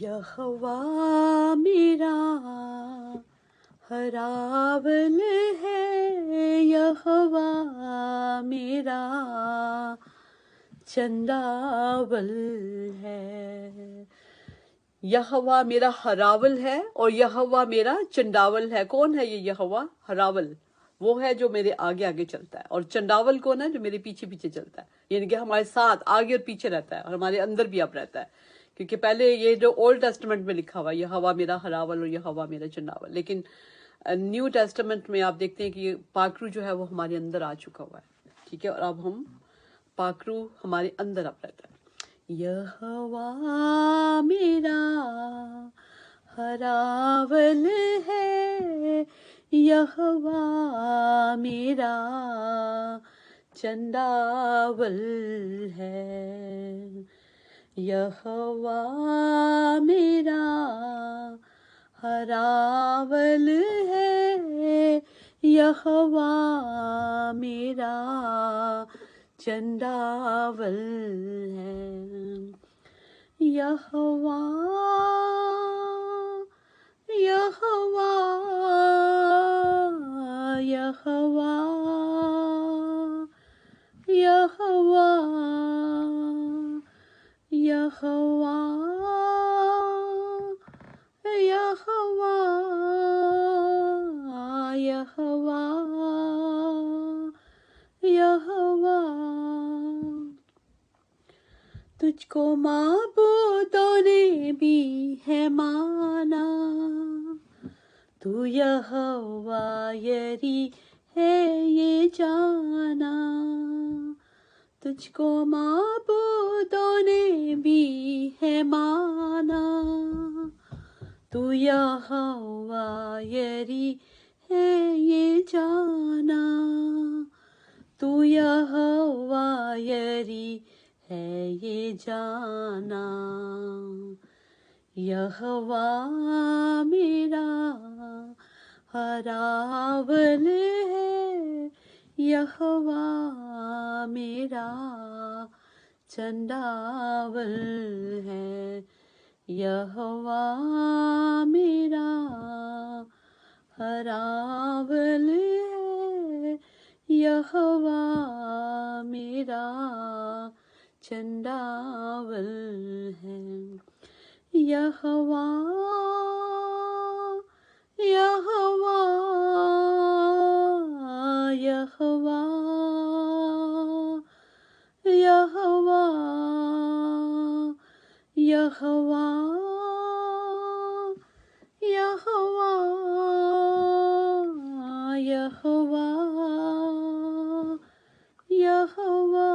یہوہ میرا ہراول ہے، یہوہ میرا چنداول ہے۔ یہوہ میرا ہراول ہے اور یہوہ میرا چنداول ہے۔ کون ہے یہ یہوہ؟ ہراول وہ ہے جو میرے آگے آگے چلتا ہے، اور چنداول کون ہے؟ جو میرے پیچھے پیچھے چلتا ہے، یعنی کہ ہمارے ساتھ آگے اور پیچھے رہتا ہے اور ہمارے اندر بھی اب رہتا ہے۔ کیونکہ پہلے یہ جو اولڈ ٹیسٹمنٹ میں لکھا ہوا یہوہ میرا ہراول اور یہوہ میرا چنداول، لیکن نیو ٹیسٹمنٹ میں آپ دیکھتے ہیں کہ یہ پاکرو جو ہے وہ ہمارے اندر آ چکا ہوا ہے، ٹھیک ہے، اور اب ہم پاکرو ہمارے اندر اب رہتا ہے۔ یہوہ میرا ہراول ہے، یہوہ میرا چنداول ہے۔ یہوہ میرا ہراول ہے، یہوہ میرا چنداول ہے۔ یہوہ یہوہ یہوہ یہوہ یہوہ یہوہ یہوہ یہوہ، تجھ کو معبودوں نے بھی ہے مانا، تو یہوہ یری ہے یہ جانا۔ تجھ کو معبودوں نے بھی ہے مانا، تو یہوہ یری ہے یہ جانا۔ تو یہوہ یری ہے یہ جانا۔ یہوہ میرا ہراول ہے، یہوہ میرا چنداول ہے۔ یہوہ میرا ہراول ہے، یہوہ میرا چنداول ہے۔ یہوہ یہوہ یہوہ یہوہ یہوہ یہوہ یہوہ یہوہ،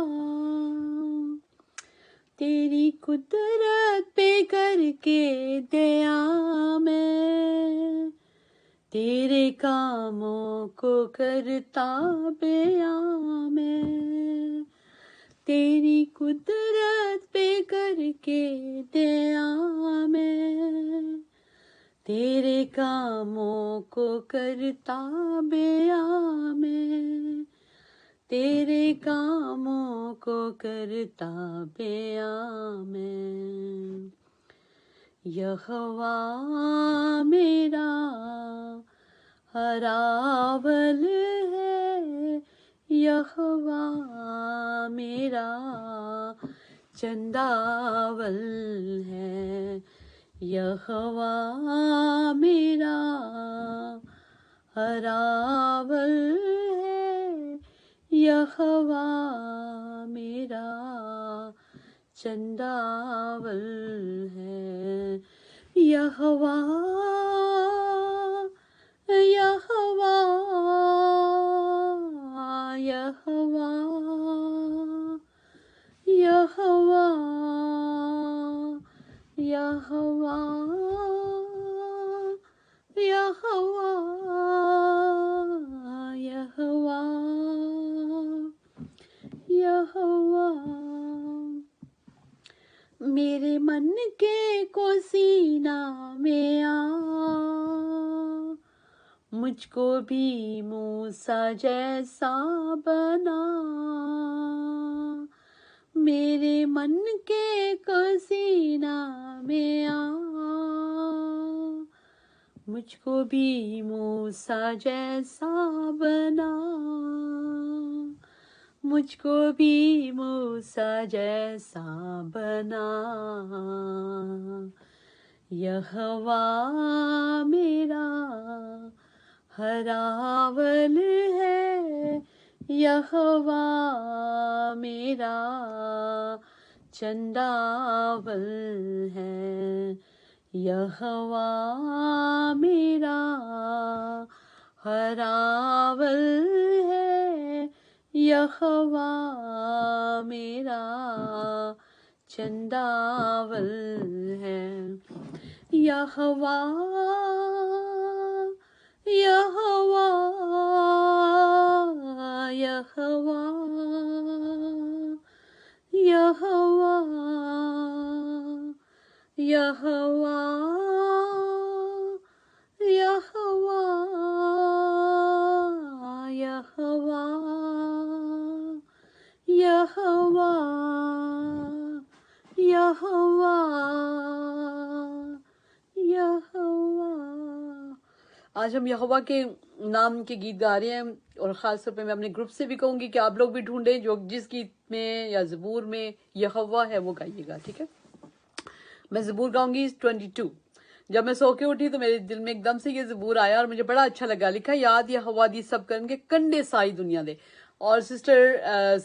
تیری قدرت پہ کر کے دیا میں، تیرے کاموں کو کرتا بیاں میں۔ تیری قدرت پہ کر کے دیا میں، تیرے کاموں کو کرتا بیاں میں، تیرے کاموں کو کرتا بیاں میں۔ یہوہ میرا ہراول ہے، یہوہ میرا چنداول ہے۔ یہوہ میرا ہراول ہے، یہوہ میرا چنداول ہے۔ یہوہ یہوہ یہوہ یہوہ یہوہ یہوہ یہوہ یہوہ، میرے من کے کو سینہ میں آ، مجھ کو بھی موسیٰ جیسا بنا۔ میرے من کے کو سینہ میں آ، مجھ کو بھی موسیٰ جیسا بنا، مجھ کو بھی موسیٰ جیسا بنا، یہوہ میرا ہراول ہے، یہوہ میرا چنداول ہے، یہوہ میرا ہراول ہے، یہوہ میرا چنداول ہے، یہوہ یہوہ یہوہ یہوہ یہوہ یہوہ یہوہ یہوہ یہوہ یہوہ۔ آج ہم یہوہ کے نام کے گیت گا رہے ہیں، اور خاص طور پہ میں اپنے گروپ سے بھی کہوں گی کہ آپ لوگ بھی ڈھونڈیں جو جس گیت میں یا زبور میں یہوہ ہے وہ گائیے گا، ٹھیک ہے؟ میں زبور گاؤں گی 22۔ جب میں سو کے اٹھی تو میرے دل میں ایک دم سے یہ زبور آیا اور مجھے بڑا اچھا لگا، لکھا یاد یہوہ دی سب کرن کے کنڈے ساری دنیا دے۔ اور سسٹر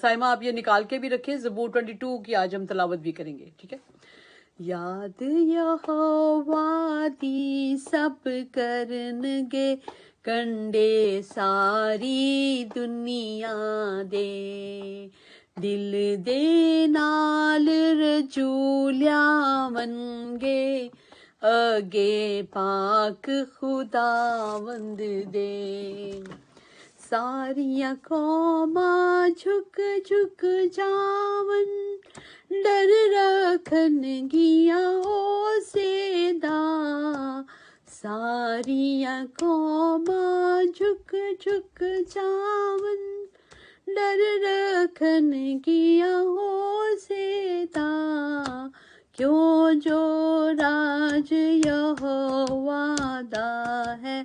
سائمہ آپ یہ نکال کے بھی رکھیں، زبور 22 کی آج ہم تلاوت بھی کریں گے، ٹھیک ہے؟ یاد یہوہ دی سب کرن گے کنڈے ساری دنیا دے، دل دے نال رجولیا ونگے اگے پاک خداوند دے، ساریاں قوماں جھک جھک جاون، ڈر رکھن گیاں ہو سیدا، ساریاں قوماں جھک جھک جاون، ڈر رکھن گیاں ہو سیدا، کیوں جو راج یہوہ دا ہے،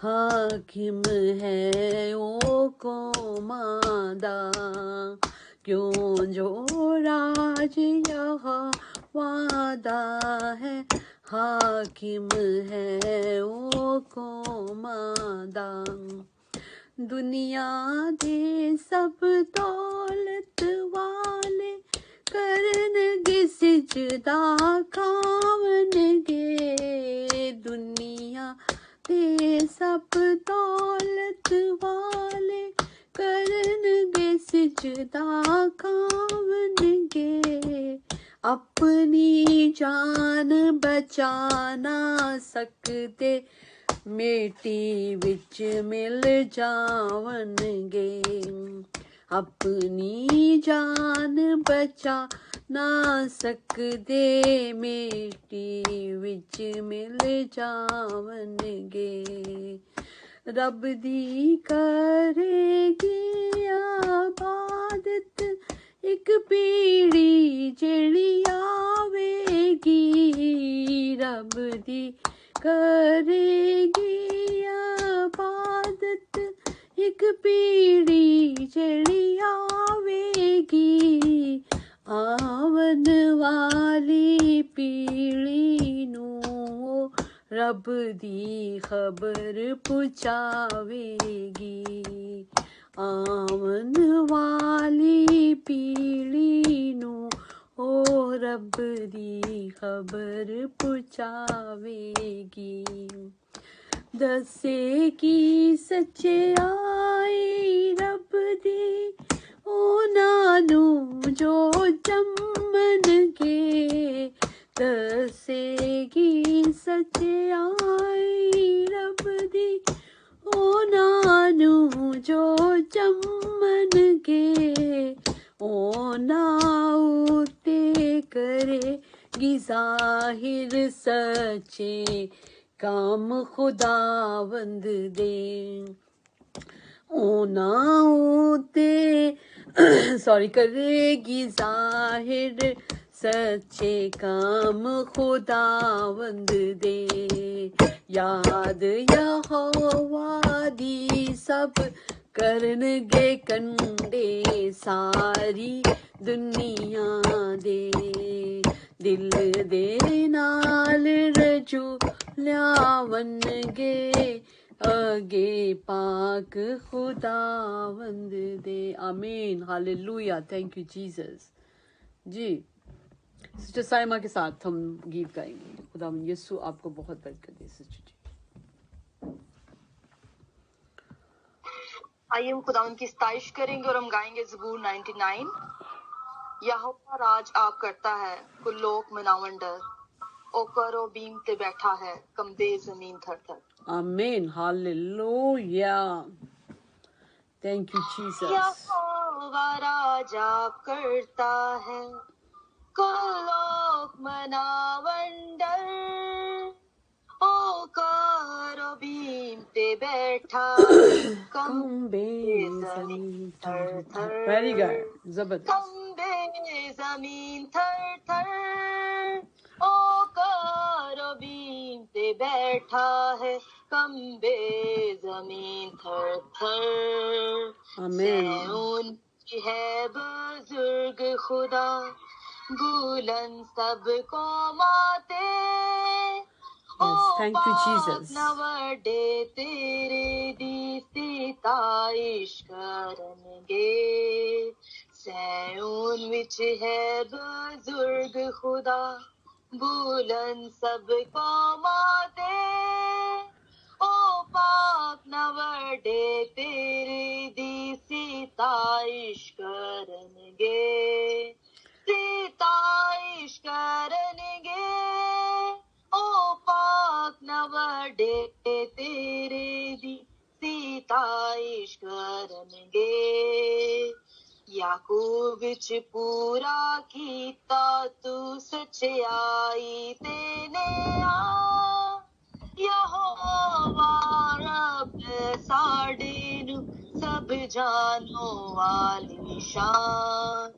حاکم ہے او قوماں دا، کیوں جو راج یہوہ دا ہے، حاکم ہے او قوماں دا، دنیا دے سب دولت والے کرن گے سجدہ کھاون گے، دنیا دے سب دولت والے کرن گے سجدہ کھاون گے، اپنی جان بچا نہ سکتے میٹی وچ مل جاون گے، اپنی جان بچا نہ سکتے میٹی وچ مل جاون گے، رب دی کرے گی عبادت ایک پیڑھی جڑی آوے گی، رب دی کرے گی عبادت ایک پیڑھی جڑی آوے گی، آون والی پیڑھی نو رب دی خبر پہنچاوے گی، آون والی پیڑھی نو او رب دی خبر پہنچاوے گی، دسے کی سچائی رب دی اونا نو جو جمن گے، دسے کی سچائی رب دی اونا نو جو جمن گے، اونا اُتے کرے گی ظاہر سچے کام خداوند دے، اونا اُتے کرے گی ظاہر سچے کام خداوند دے، یاد یہوہ دی سب کرنگے کنڈے ساری دنیا دے، دل دے نال رجو لیاونگے اگے پاک خداوند دے. آمین، ہاللویا، تھینک یو جیسس. جی سسٹر سائمہ کے ساتھ ہم گیت گائیں گے. خدا یسوع آپ کو بہت برکت دے سسٹر جی. آئیے ہم خدا ان کی ستائش کریں گے اور ہم گائیں گے زبور 99. یہوہ راج آپ کرتا ہے کل لوک مناون ڈر، او کرو بیم تے بیٹھا ہے کمبے زمین تھر تھر. آمین، ہاللویا، تھینک یو جیسس. یہوہ راج آپ کرتا ہے کل لوک مناون ڈر، او کرو بیم تے بیٹھا کمبے زمین تھر تھر. ویری گڈ، زبردست. کمبے زمین تھر تھر، او کرو بیم تے بیٹھا ہے کمبے زمین تھر تھر. آمین. سیون کی ہے بزرگ خدا، بلند سب قوماتے، Yes, thank you, Jesus. نوڈے تیرے دی ستائش کرنگے. سیون وچ ہے بزرگ خدا، بلند سب قوماتے، او پاک نوڈے تیرے دی ستائش کرنگے، ستائش کرنگے. او پاک نوڈے تیرے دی ستائش کرنگے. یعقوب وچ پورا کیتا تو سچائی تے نیا، یہوہ رب ساڈے نو سب جانو والی شان،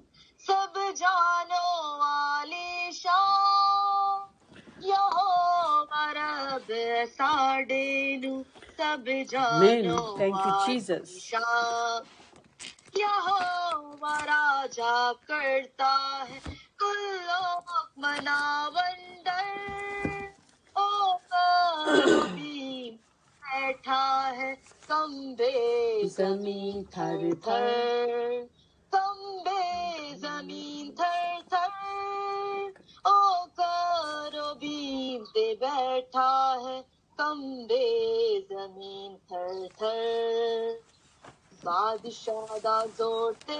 سب جانو والی شان. یہوہ رب ساڈے نو سب آمین، جانو تھینک یو والی جیسس. شان. یہوہ راجا کرتا ہے کل لوک مناون ڈر، او کرو بیم بیٹھا ہے کمبے زمین تھر تھر، کمبے زمین تھر تھر، او کرو بیم تے بیٹھا ہے کمبے زمین تھر تھر. بادشاہ دا زور تے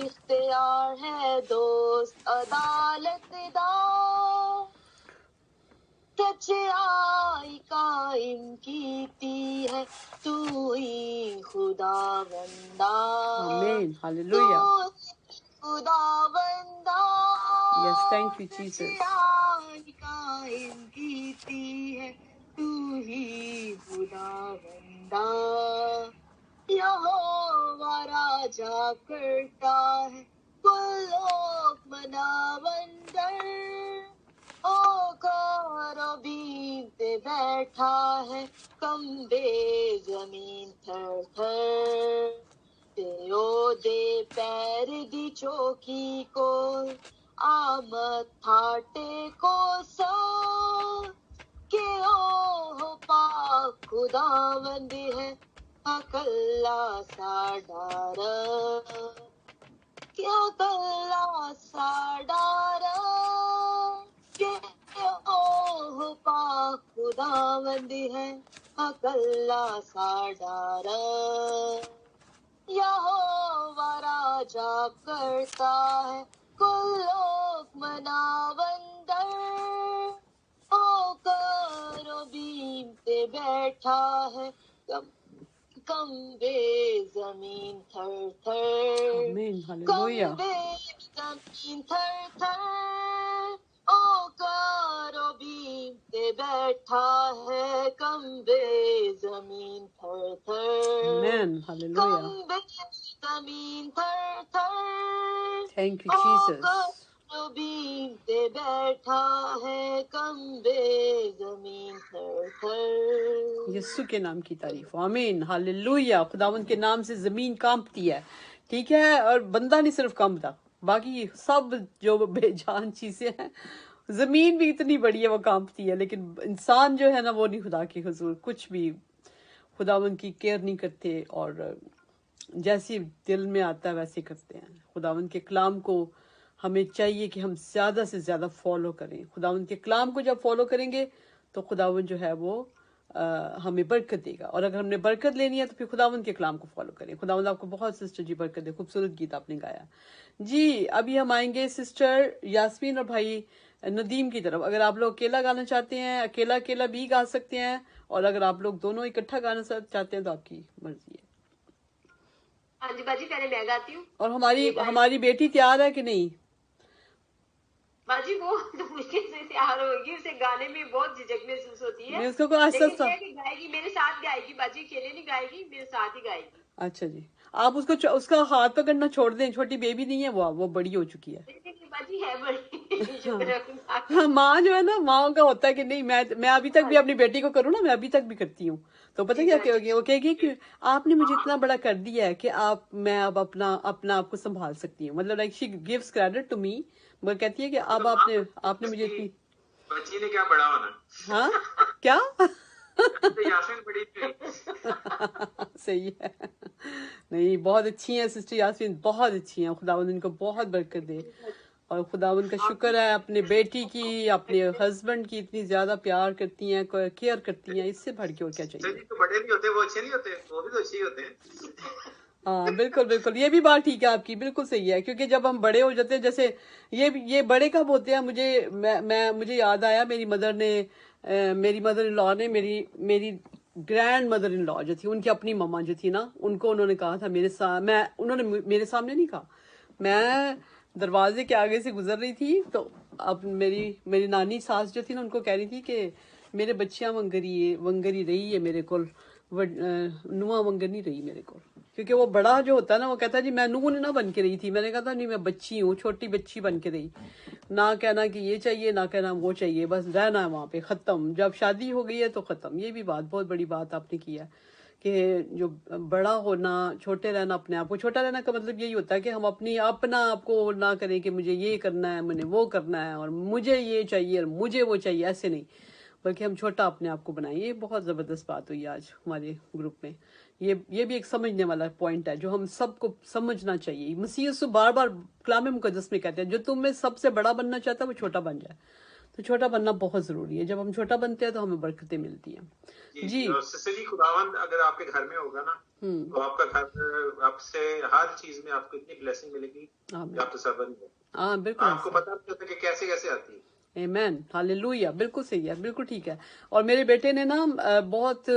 اختیار ہے دوست عدالت دا، سچائی قائم کیتی ہے تو ہی خدا بندہ. آمین، ہاللویا. خدا بندہ. Yes, thank you, Jesus. سچائی قائم کیتی ہے تو ہی خدا بندہ. یہوہ راجا کرتا ہے کل لوک مناون ڈر، او کرو بیم تے بیٹھا ہے کمبے زمین تھر تھر. تے او دے پیر دی چوکی کو آمد تھاٹے کو سو، کہ او پاک خداوند ہے اکلا ساڈا رب، کیا اکلا ساڈا رب، کہ او پاک خداوند ہے اکلا ساڈا رب. یہوہ راجا کرتا ہے کل لوک مناون ڈر، او کرو بیم تے بیٹھا ہے کمبے زمین تھر تھر، آمین، ہاللویا. کمبے زمین تھر تھر، او کرو بیم تے بیٹھا ہے کمبے زمین تھر تھر. آمین، ہاللویا. کمبے زمین تھر تھر، تھینک یو جیسس. کرو بیم पे बैठा है कंबे जमीन थर थर। यस्सु के नाम की तारीफ, आमीन, हालेलुया। खुदावंद के नाम से जमीन कांपती है, ठीक है, और बंदा नहीं सिर्फ कांपता, बाकी सब जो बेजान चीजें हैं, जमीन भी इतनी बड़ी है वो कांपती है, लेकिन इंसान जो है ना वो नहीं खुदा की हुजूर कुछ भी खुदावंद की केयर नहीं करते, और जैसे दिल में आता है वैसे करते हैं। खुदावंद के कलाम को हमें चाहिए कि हम ज्यादा से ज्यादा फॉलो करें। खुदावंद के कलाम को जब फॉलो करेंगे तो खुदावंद जो है वो हमें बरकत देगा, और अगर हमने बरकत लेनी है तो फिर खुदावंद के कलाम को फॉलो करें। खुदावंद आपको बहुत सिस्टर जी बरकत दे, खूबसूरत गीत आपने गाया जी। अभी हम आएंगे सिस्टर यास्मीन और भाई नदीम की तरफ। अगर आप लोग अकेला गाना चाहते हैं, अकेला अकेला भी गा सकते हैं, और अगर आप लोग दोनों इकट्ठा गाना चाहते हैं तो आपकी मर्जी है। हाँ जी बाजी, पहले मैं गाती हूँ। और हमारी बेटी तैयार है कि नहीं? बाजी वो तो मुश्किल से तैयार होगी, उसे गाने में बहुत झिझक महसूस होती है, मैं उसको को आस्ता लेकिन ये कि गाएगी, मेरे साथ गाएगी बाजी, अकेले नहीं गाएगी, मेरे साथ ही गाएगी। अच्छा जी, आप उसका हाथ पकड़ना छोड़ दें, छोटी बेबी नहीं है वो बड़ी हो चुकी है। बाजी है बड़ी। हाँ, माँ जो है ना, माँ का होता है कि नहीं, मैं अभी तक भी अपनी बेटी को करूँ ना, मैं अभी तक भी करती हूँ, तो पता क्या कहोगे, वो कहेगी कि आपने मुझे इतना बड़ा कर दिया है कि मैं अब अपना आप को संभाल सकती हूँ, मतलब like she gives credit to me, वो कहती है कि अब आपने मुझे इतनी। बच्ची ने क्या बड़ा होना। हाँ क्या यास्मीन बड़ी सही है। नहीं, बहुत अच्छी हैं सिस्टर यास्मीन, बहुत अच्छी हैं, खुदावंद इनको बहुत बरकत दे, और खुदावंद का शुक्र है अपने बेटी की, अपने हस्बैंड की इतनी ज्यादा प्यार करती हैं, केयर करती हैं, इससे बढ़ के और क्या चाहिए। तो बड़े नहीं होते वो अच्छे नहीं होते, वो भी तो अच्छे ही होते हैं। हाँ बिल्कुल बिल्कुल, ये भी बात ठीक है आपकी, बिल्कुल सही है, क्योंकि जब हम बड़े हो जाते हैं, जैसे ये बड़े कब होते हैं, मुझे याद आया, मेरी मदर इन लॉ ने मेरी ग्रैंड मदर इन लॉ जो थी, उनकी अपनी मम्मा जो थी ना, उन्होंने कहा था उन्होंने मेरे सामने नहीं कहा, मैं दरवाजे के आगे से गुजर रही थी, तो अब मेरी नानी सास जो थी ना, उनको कह रही थी कि मेरे बच्चियां वंगरी रही है मेरे को, नुआ वंगर नहीं रही मेरे को, क्योंकि वो बड़ा जो होता है ना, वो कहता है जी मैं नून ना बन के रही थी, मैंने कहा था नहीं, मैं बच्ची हूँ, छोटी बच्ची बन के रही, ना कहना कि ये चाहिए, ना कहना वो चाहिए, बस रहना है वहां पे, खत्म, जब शादी हो गई है तो खत्म। ये भी बहुत बड़ी बात आपने की है कि जो बड़ा होना, छोटे रहना, अपने आप को छोटा रहना का मतलब यही होता है कि हम अपना आप को ना करें कि मुझे ये करना है, मैंने वो करना है, और मुझे ये चाहिए और मुझे वो चाहिए, ऐसे नहीं, बल्कि हम छोटा अपने आप को बनाएं। ये बहुत जबरदस्त बात हुई आज हमारे ग्रुप में। ये भी एक समझने वाला पॉइंट है जो हम सबको समझना चाहिए। मसीह यीशु बार बार कलाम मुकद्दस में कहते हैं, जो तुम में सबसे बड़ा बनना चाहता है वो छोटा बन जाए, तो छोटा बनना बहुत जरूरी है। जब हम छोटा बनते हैं तो हमें बरकतें मिलती हैं जी। सिस्टर जी, खुदावंद अगर आपके घर में होगा ना, तो आपका घर, आपसे हर चीज में आपको इतनी ब्लेसिंग मिलेगी, आप तो सब बन गए। हाँ बिल्कुल, आपको पता नहीं होता कि कैसे कैसे आती है। आमेन, हालेलुया, बिल्कुल सही है, बिल्कुल ठीक है। और मेरे बेटे ने ना बहुत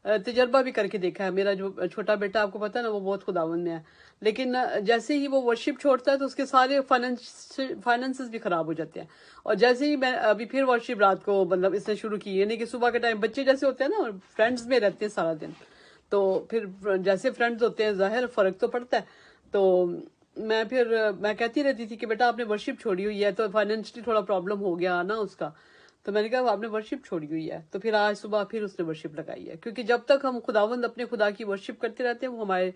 तजर्बा भी करके देखा है। मेरा जो छोटा बेटा, आपको पता है ना, वो बहुत खुदावंद में है, लेकिन जैसे ही वो वर्शिप छोड़ता है तो उसके सारे फाइनेंसेस भी खराब हो जाते हैं। और जैसे ही मैं अभी फिर वर्शिप रात को, मतलब इसने शुरू की, यानी कि सुबह के टाइम बच्चे जैसे होते हैं ना, फ्रेंड्स में रहते हैं सारा दिन, तो फिर जैसे फ्रेंड्स होते हैं, जाहिर फर्क तो पड़ता है। तो मैं कहती रहती थी कि बेटा आपने वर्शिप छोड़ी हुई है, तो फाइनेंशियली थोड़ा प्रॉब्लम हो गया ना उसका, तो मैंने कहा आपने वर्शिप छोड़ी हुई है, तो फिर आज सुबह फिर उसने वर्शिप लगाई है, क्योंकि जब तक हम खुदावंद अपने खुदा की वर्शिप करते रहते हैं, वो हमारे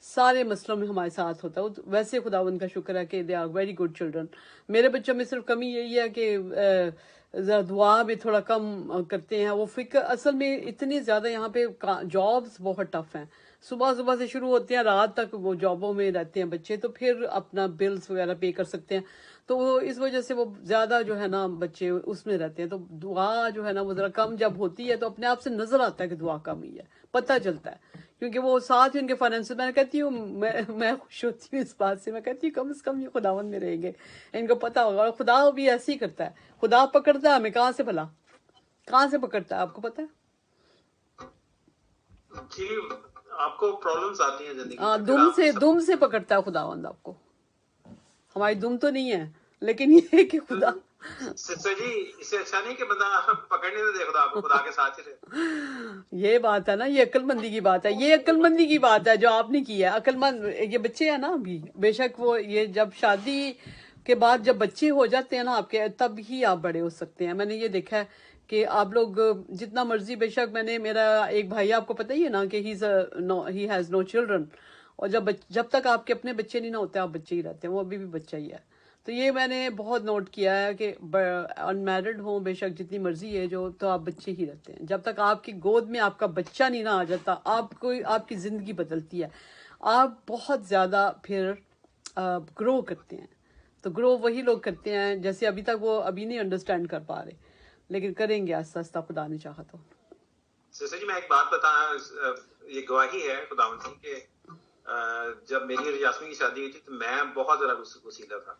सारे मसलों में हमारे साथ होता है। वैसे खुदावंद का शुक्र है कि they are very good children. मेरे बच्चों में सिर्फ कमी यही है कि जरा दुआ भी थोड़ा कम करते हैं। वो फिक्र असल में इतनी ज्यादा, यहाँ पे जॉब्स बहुत टफ हैं, सुबह से शुरू होते हैं, रात तक वो जॉबों में रहते हैं बच्चे, तो फिर अपना बिल्स वगैरह पे कर सकते हैं, तो वो इस वजह से वो ज्यादा जो है ना बच्चे उसमें रहते हैं। तो दुआ जो है ना वो जरा कम जब होती है तो अपने आप से नजर आता है कि दुआ कम ही है, पता चलता है, क्योंकि वो साथ ही उनके फाइनेंस। मैं कहती हूँ, मैं खुश होती हूँ इस बात से, मैं कहती हूँ कम से कम ये खुदावंद में रहेंगे, इनको पता होगा। और खुदा भी ऐसे ही करता है, खुदा पकड़ता है हमें कहाँ से, भला कहाँ से पकड़ता है, आपको पता है जी? आपको प्रॉब्लम्स आती हैं जिंदगी में, दुम से पकड़ता है खुदावंद आपको। हमारी दुम तो नहीं है, लेकिन ये है कि खुदा। सिस्टर जी, इससे अच्छा नहीं कि बंदा पकड़ने तो दे खुदा आपको, खुदा के साथ ही रहे। ये बात है ना, ये अक्लमंदी की बात है, ये अक्लमंदी की बात है जो आपने की है। अक्लमंद ये बच्चे हैं ना अभी, बेशक वो ये जब शादी के बाद जब बच्चे हो जाते हैं ना आपके, तब ही आप बड़े हो सकते हैं। मैंने ये देखा है कि आप लोग जितना मर्जी, बेशक मेरा एक भाई आपको पता ही है ना कि ही हैज नो चिल्ड्रन, और जब तक आपके अपने बच्चे नहीं ना होते आप बच्चे ही रहते हैं, वो अभी भी बच्चा ही है। तो ये मैंने बहुत नोट किया है कि अनमैरिड हो बेशक जितनी मर्जी एज हो, तो आप बच्चे ही रहते हैं। जब तक आपकी गोद में आपका बच्चा नहीं ना आ जाता, आपकी जिंदगी बदलती है, आप बहुत ज्यादा फिर ग्रो करते हैं। तो ग्रो वही लोग करते हैं जैसे अभी तक वो अभी नहीं अंडरस्टैंड कर पा रहे, लेकिन करेंगे आस्ता आस्ता, खुदा ने चाहा तो। सिस्टर जी मैं एक बात बता, ये गवाही है खुदावंद की कि जब मेरी और यास्मीन की शादी हुई थी तो मैं बहुत ज्यादा गुस्सीला था,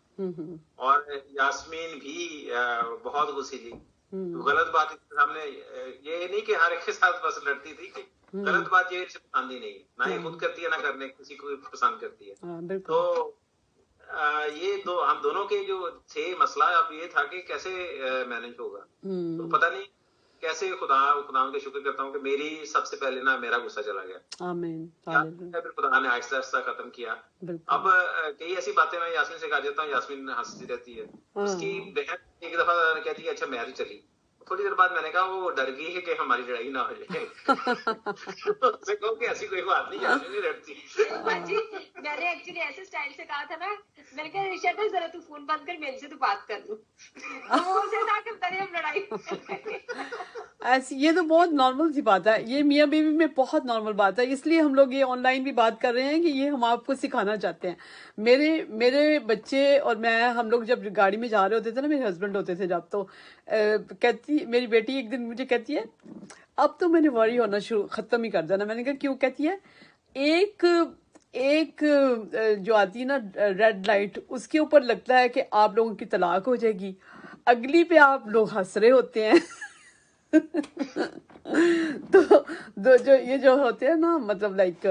और यास्मीन भी बहुत गुस्सीली। तो गलत बात सामने, ये नहीं कि हर एक के साथ बस लड़ती थी, कि गलत बात ये पसंद ही नहीं, ना ये खुद करती है ना करने किसी को पसंद करती है। तो ये हम दोनों के जो थे मसला अब ये था कि कैसे मैनेज होगा। तो पता नहीं कैसे खुदा का शुक्र करता हूँ कि मेरी सबसे पहले ना मेरा गुस्सा चला गया। आमीन। फिर खुदा ने आहिस्ता आहिस्ता खत्म किया। अब कई ऐसी बातें मैं यास्मीन से कह देता हूँ, यास्मीन हंसती रहती है। उसकी बहन एक दफा कहती है अच्छा मैं भी चली। थोड़ी देर बाद मैंने कहा वो डर गई है कि हमारी लड़ाई ना हो जाए। उससे कहो कि ऐसी कोई बात नहीं, यास्मीन नहीं डरती। मैंने एक्चुअली ऐसे स्टाइल से कहा था ना, मैंने कहा ऋषभ जरा तू फोन बंद कर, मेरे से तो बात कर लूं। हम लड़ाई ऐसी, ये तो बहुत नॉर्मल सी बात है, ये मियाँ बीवी में बहुत नॉर्मल बात है। इसलिए हम लोग ये ऑनलाइन भी बात कर रहे हैं कि ये हम आपको सिखाना चाहते हैं। मेरे बच्चे और मैं, हम लोग जब गाड़ी में जा रहे होते थे ना, मेरे हस्बैंड होते थे जब, तो कहती मेरी बेटी एक दिन मुझे कहती है अब तो मैंने वरी होना खत्म ही कर देना। मैंने कहा क्यों? कहती है एक जो आती है ना रेड लाइट, उसके ऊपर लगता है कि आप लोगों की तलाक हो जाएगी, अगली पे आप लोग हंस रहे होते हैं। तो जो होते हैं ना, मतलब लाइक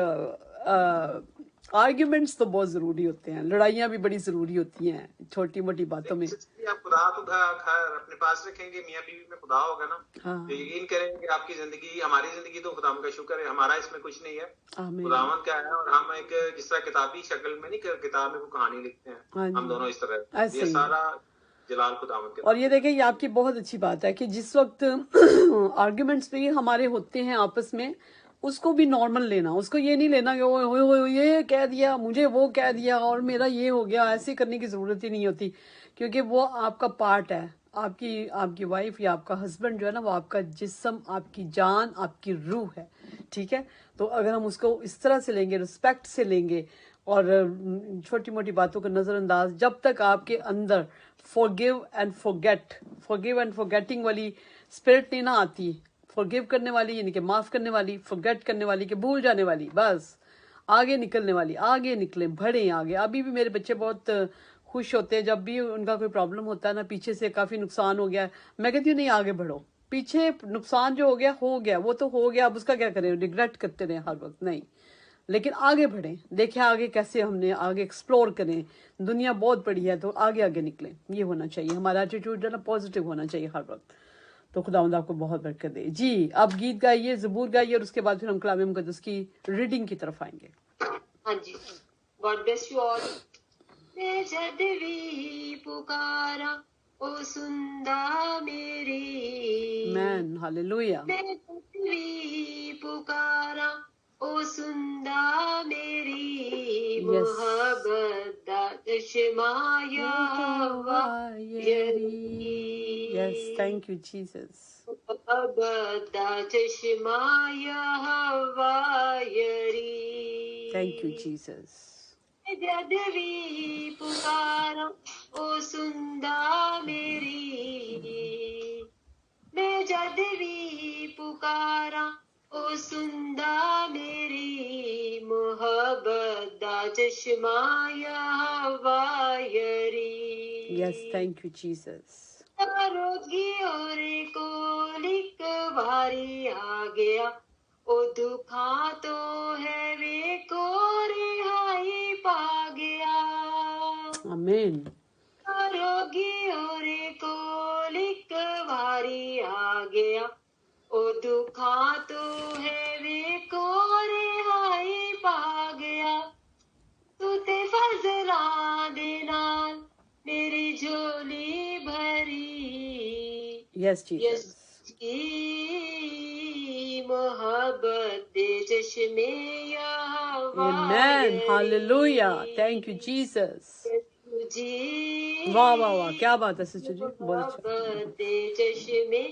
आर्ग्यूमेंट्स तो बहुत जरूरी होते हैं, लड़ाइयाँ भी बड़ी जरूरी होती हैं छोटी मोटी बातों में। आप खुदा तो अपने पास रखेंगे, मियाँ बीवी में खुदा होगा ना, तो यकीन करेंगे कि आपकी जिंदगी, हमारी जिंदगी तो खुदा का शुक्र है, हमारा इसमें कुछ नहीं है, खुदावंद क्या है। और हम एक जिस तरह किताबी शक्ल में नहीं, किताब में वो कहानी लिखते हैं, हम दोनों इस तरह, ये सारा जलाल खुदावंद के। और ये देखें, ये आपकी बहुत अच्छी बात है कि जिस वक्त आर्ग्यूमेंट्स भी हमारे होते हैं आपस में, उसको भी नॉर्मल लेना, उसको ये नहीं लेना कि ओ ये कह दिया, मुझे वो कह दिया और मेरा ये हो गया। ऐसे करने की जरूरत ही नहीं होती, क्योंकि वो आपका पार्ट है। आपकी वाइफ या आपका हस्बैंड जो है ना, वो आपका जिस्म, आपकी जान, आपकी रूह है, ठीक है। तो अगर हम उसको इस तरह से लेंगे, रिस्पेक्ट से लेंगे, और छोटी मोटी बातों का नजरअंदाज, जब तक आपके अंदर फॉरगिव एंड फॉरगेटिंग वाली स्पिरिट नहीं ना आती, फॉरगिव करने वाली यानी कि माफ करने वाली, फॉरगेट करने वाली कि भूल जाने वाली, बस आगे निकलने वाली, आगे निकले, बढ़े आगे। अभी भी मेरे बच्चे बहुत खुश होते हैं जब भी उनका कोई प्रॉब्लम होता है ना, पीछे से काफी नुकसान हो गया, मैं कहती हूँ नहीं आगे बढ़ो, पीछे नुकसान जो हो गया वो तो हो गया, अब उसका क्या करें, रिग्रेट करते रहे हर वक्त, नहीं, लेकिन आगे बढ़ें, देखें आगे कैसे हमने आगे एक्सप्लोर करें, दुनिया बहुत बड़ी है, तो आगे निकलें, ये होना चाहिए हमारा एटीट्यूड है ना, पॉजिटिव होना चाहिए हर वक्त। तो खुदावंद आपको बहुत बरकत दे। जी अब गीत गाइए, ज़बूर गाइए, और उसके बाद फिर हम कलाम मुक़द्दस की रीडिंग की तरफ आएंगे। हाँ जी, गॉड ब्लेस यू ऑल। मैं जब भी पुकारा ओ सुनदा मेरी, मैन हालेलुया। मैं जब भी पुकारा ओ सुनदा मेरी, मोहब्बत दा चश्मा यहोवा यरी। Yes, thank you Jesus. मोहब्बत दा चश्मा यहोवा यरी। Thank you Jesus. जद भी पुकारा ओ सुनदा मेरी, मैं जद भी पुकारा ओ सुनदा मेरी, मोहब्बत दा चश्मा यहोवा यरी। Yes, thank you Jesus. रोगी और कोलिक भारी आ गया, ओ दुखा तो है वे को रिहाई पा गया। आमीन। रोगी और कोलिक भारी आ गया, ओ दुखा तो है वे को रिहाई पा गया। तू ते फजला दे नाल मेरे Yes, Jesus. यस की मोहब्बत दे चश्मे Amen. Hallelujah. Thank you, Jesus. जी वाह वाह वाह, क्या बात है सिस्टर जी, बहुत अच्छा. मोहब्बत दे चश्मे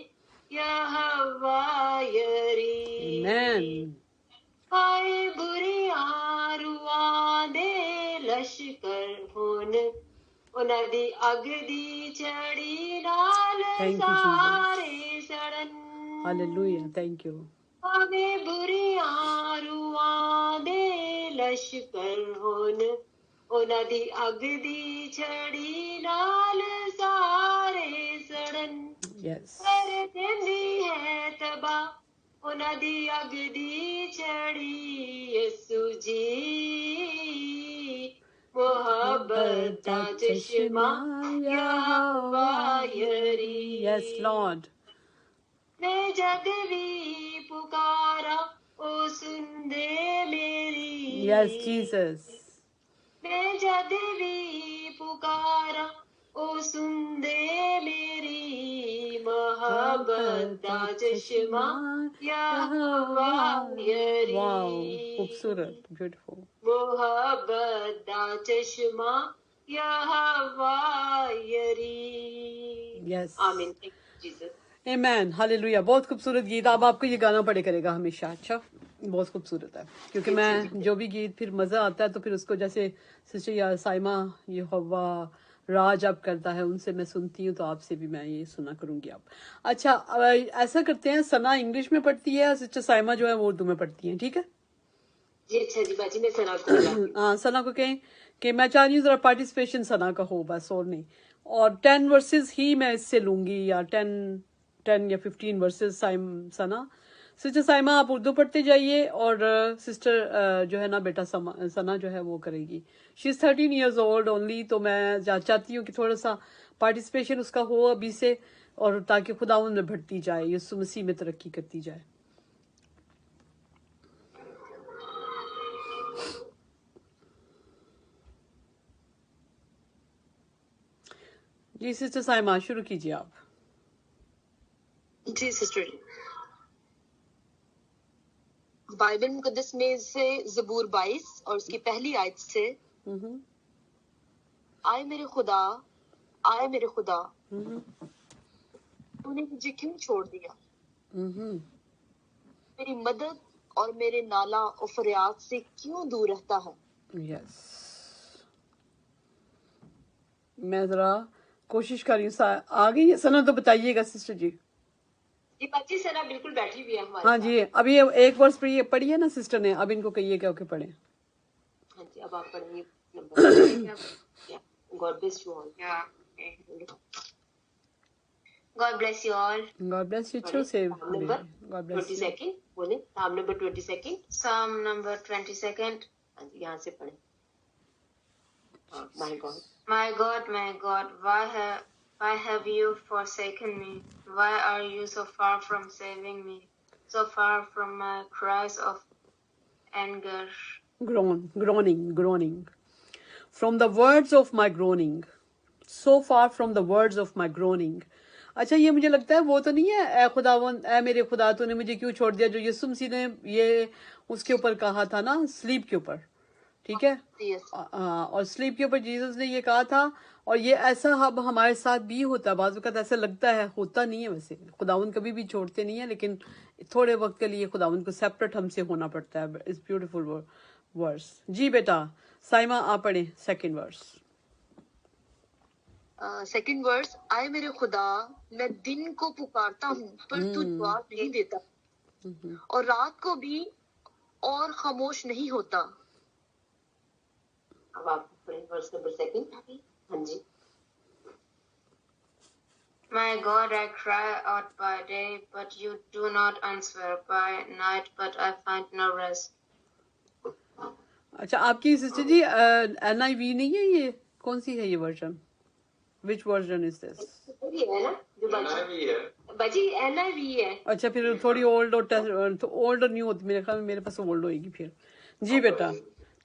हवायरी Amen. आए बुरी आरुआ दे लश्कर होन ਉਹਨਾਂ ਦੀ ਅੱਗ ਦੀ ਚੜੀ ਨਾਲ Thank you, ਸਾਰੇ ਸੜਨ Hallelujah. Thank you. ਆਵੇ ਬੁਰੀਆਂ ਰੂਹਾਂ ਦੇ ਲਸ਼ਕਰ ਹੋਣ ਉਹਨਾਂ ਦੀ ਅੱਗ ਦੀ ਛੜੀ ਨਾਲ ਸਾਰੇ ਸੜਨ Yes. ਕਰ ਦਿੰਦੀ ਹੈ ਤਬਾਹ ਉਹਨਾਂ ਦੀ ਅੱਗ ਦੀ ਛੜੀ ਯਿਸੂ ਜੀ मोहब्बत का चश्मा यहोवायरी Yes, Lord. मैं जग भी पुकारा ओ सुन दे मेरी Yes, Jesus. मैं जग भी पुकारा ओ सुन दे मेरी मोहब्बत का चश्मा यहोवायरी Wow, खूबसूरत, beautiful. मोहब्बत दा चश्मा यहोवायरी Yes. आमीन thank you Jesus Amen. Hallelujah. बहुत खूबसूरत गीत. अब आपको ये गाना पड़े करेगा हमेशा. अच्छा, बहुत खूबसूरत है, क्योंकि मैं जो भी गीत फिर मजा आता है तो फिर उसको जैसे सिस्टर या साइमा ये हवा राज अब करता है, उनसे मैं सुनती हूँ, तो आपसे भी मैं ये सुना करूंगी अब. अच्छा, ऐसा करते हैं, सना इंग्लिश में पढ़ती है, सिस्टर साइमा जो है वो उर्दू में पढ़ती है, ठीक है? जी अच्छा जी बाजी मैं सना को बुलाती हूँ। हाँ, सना को कहें कि मैं चाह रही हूँ जरा पार्टिसिपेशन सना का हो, बस और नहीं. और 10 वर्सेस ही मैं इससे लूंगी, या 10 या 15 वर्सेस सना. सिस्टर साइमा आप उर्दू पढ़ते जाइए, और सिस्टर जो है ना बेटा सना जो है वो करेगी. She is 13 years old only, तो मैं चाहती हूँ कि थोड़ा सा पार्टिसिपेशन उसका हो अभी से, और ताकि खुदावंद में बढ़ती जाए, यीशु मसीह में तरक्की करती जाए. जी सिस्टर साइमा शुरू कीजिए आप. जी सिस्टर. बाइबल मुकद्दस में से ज़बूर 22 और उसकी पहली आयत से, आए मेरे खुदा, आए मेरे खुदा, तूने मुझे क्यों छोड़ दिया? मेरी मदद और मेरे नाला और फरियाद से क्यों दूर रहता है? यस, मैं जरा कोशिश कर रही हूँ. आ गई है सना, तो बताइएगा सिस्टर जी. जी बाजी सना बिल्कुल बैठी हुई है हमारे हाँ जी, अभी ये एक वर्ष पढ़ी है ना सिस्टर ने, अब इनको कहिए क्या के पढ़े. हाँ जी अब आप पढ़िए number. God bless you all. God bless you all. God bless you too. Say Number God bless you. 22nd बोले. Psalm number 22nd. Psalm number 22nd. हाँ जी यहाँ से पढ़े. My God. My God, why have you forsaken me? Why are you so far from saving me? So far from my cries of anger. Groaning. From the words of my groaning. So far from the words of my groaning. अच्छा, ये मुझे लगता है वो तो नहीं है, ऐ खुदावंद, ऐ मेरे खुदा तूने मुझे क्यों छोड़ दिया, जो यीशु मसीह ने ये उसके ऊपर कहा था ना, स्लीप के ऊपर, ठीक है. और स्लीप के ऊपर जीसस ने ये कहा था, और ये ऐसा अब हमारे साथ भी होता है. बाज़ वक़्त ऐसा लगता है, होता नहीं है वैसे, खुदावंद कभी भी छोड़ते नहीं है, लेकिन थोड़े वक्त के लिए खुदावंद को सेपरेट हमसे होना पड़ता है. It's beautiful verse. जी बेटा साइमा आप पढ़े सेकंड वर्स. सेकंड वर्स, आए मेरे खुदा, मैं दिन को पुकारता हूँ पर तू जवाब नहीं देता, और रात को भी और खामोश नहीं होता. अब आप पढ़े वर्स नंबर 2. हाँ जी. My God, I cry out by day, but you do not answer, by night, but I find no rest. अच्छा, आपकी सिस्टर जी NIV नहीं है, ये कौन सी है ये version? Which version is this? ये है ना जो बाजी NIV है. अच्छा, फिर थोड़ी ओल्ड और न्यू होती, मेरे ख्याल में मेरे पास ओल्ड होएगी फिर. जी बेटा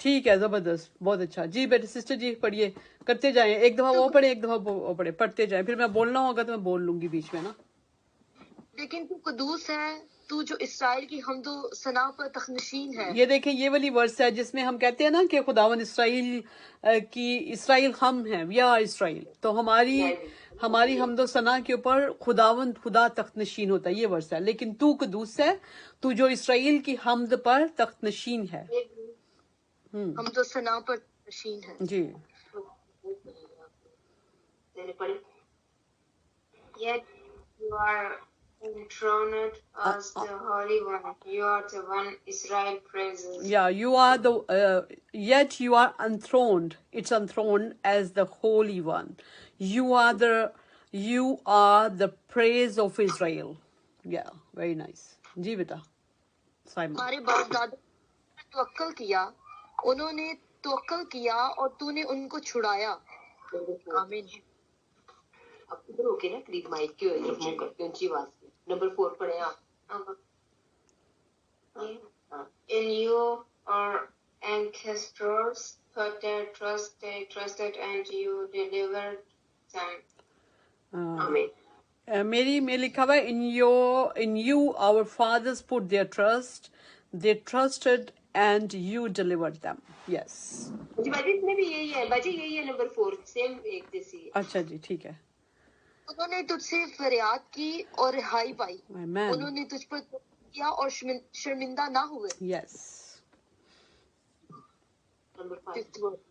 ठीक है, जबरदस्त, बहुत अच्छा. जी बेटा सिस्टर जी पढ़िए, करते जाएं, एक दफा वो पढ़े एक दफा वो पढ़े, पढ़ते जाएं, फिर मैं बोलना होगा तो मैं बोल लूंगी बीच में ना. लेकिन तू कदूस है, तू जो इसराइल की हमदो सना पर तखनशीन है। ये देखें, ये वाली वर्स है जिसमें हम कहते हैं ना कि खुदावन इसराइल की, इसराइल हम हैं, वी आर इसराइल, तो हमारी हमदो सना के ऊपर खुदावन खुदा तख्त नशीन होता है, ये वर्स है। लेकिन तू कदूस है, तू जो इसराइल की हमद पर तख्त नशीन है। हमदो सना पर तखनशीन है जी। Yet you are enthroned as the Holy One. You are the one Israel praises. Yeah, you are the yet you are enthroned. It's enthroned as the Holy One. You are the praise of Israel. Yeah, very nice. जी बेटा, Simon. हमारे बाप दादा ने तवक्कल किया, उन्होंने तवक्कल किया और तूने उनको छुड़ाया। आमीन। अब इधर होके ना करीब माइक की ओर मुंह करके ऊंची आवाज में नंबर 4 पढ़े आप। In you our ancestors put their trust, they trusted and you delivered them. आमीन। मेरी में लिखा हुआ है, in you our fathers put their trust, they trusted and you delivered them. Yes. जी बाजी इसमें भी यही है, बाजी यही है नंबर 4 सेम एक जैसी है। अच्छा जी, ठीक है। उन्होंने तुझसे फरियाद की और रिहाई पाई। Amen. उन्होंने तुझ पर किया और शर्मिंदा ना हुए। Yes. Number 5 Fifth verse.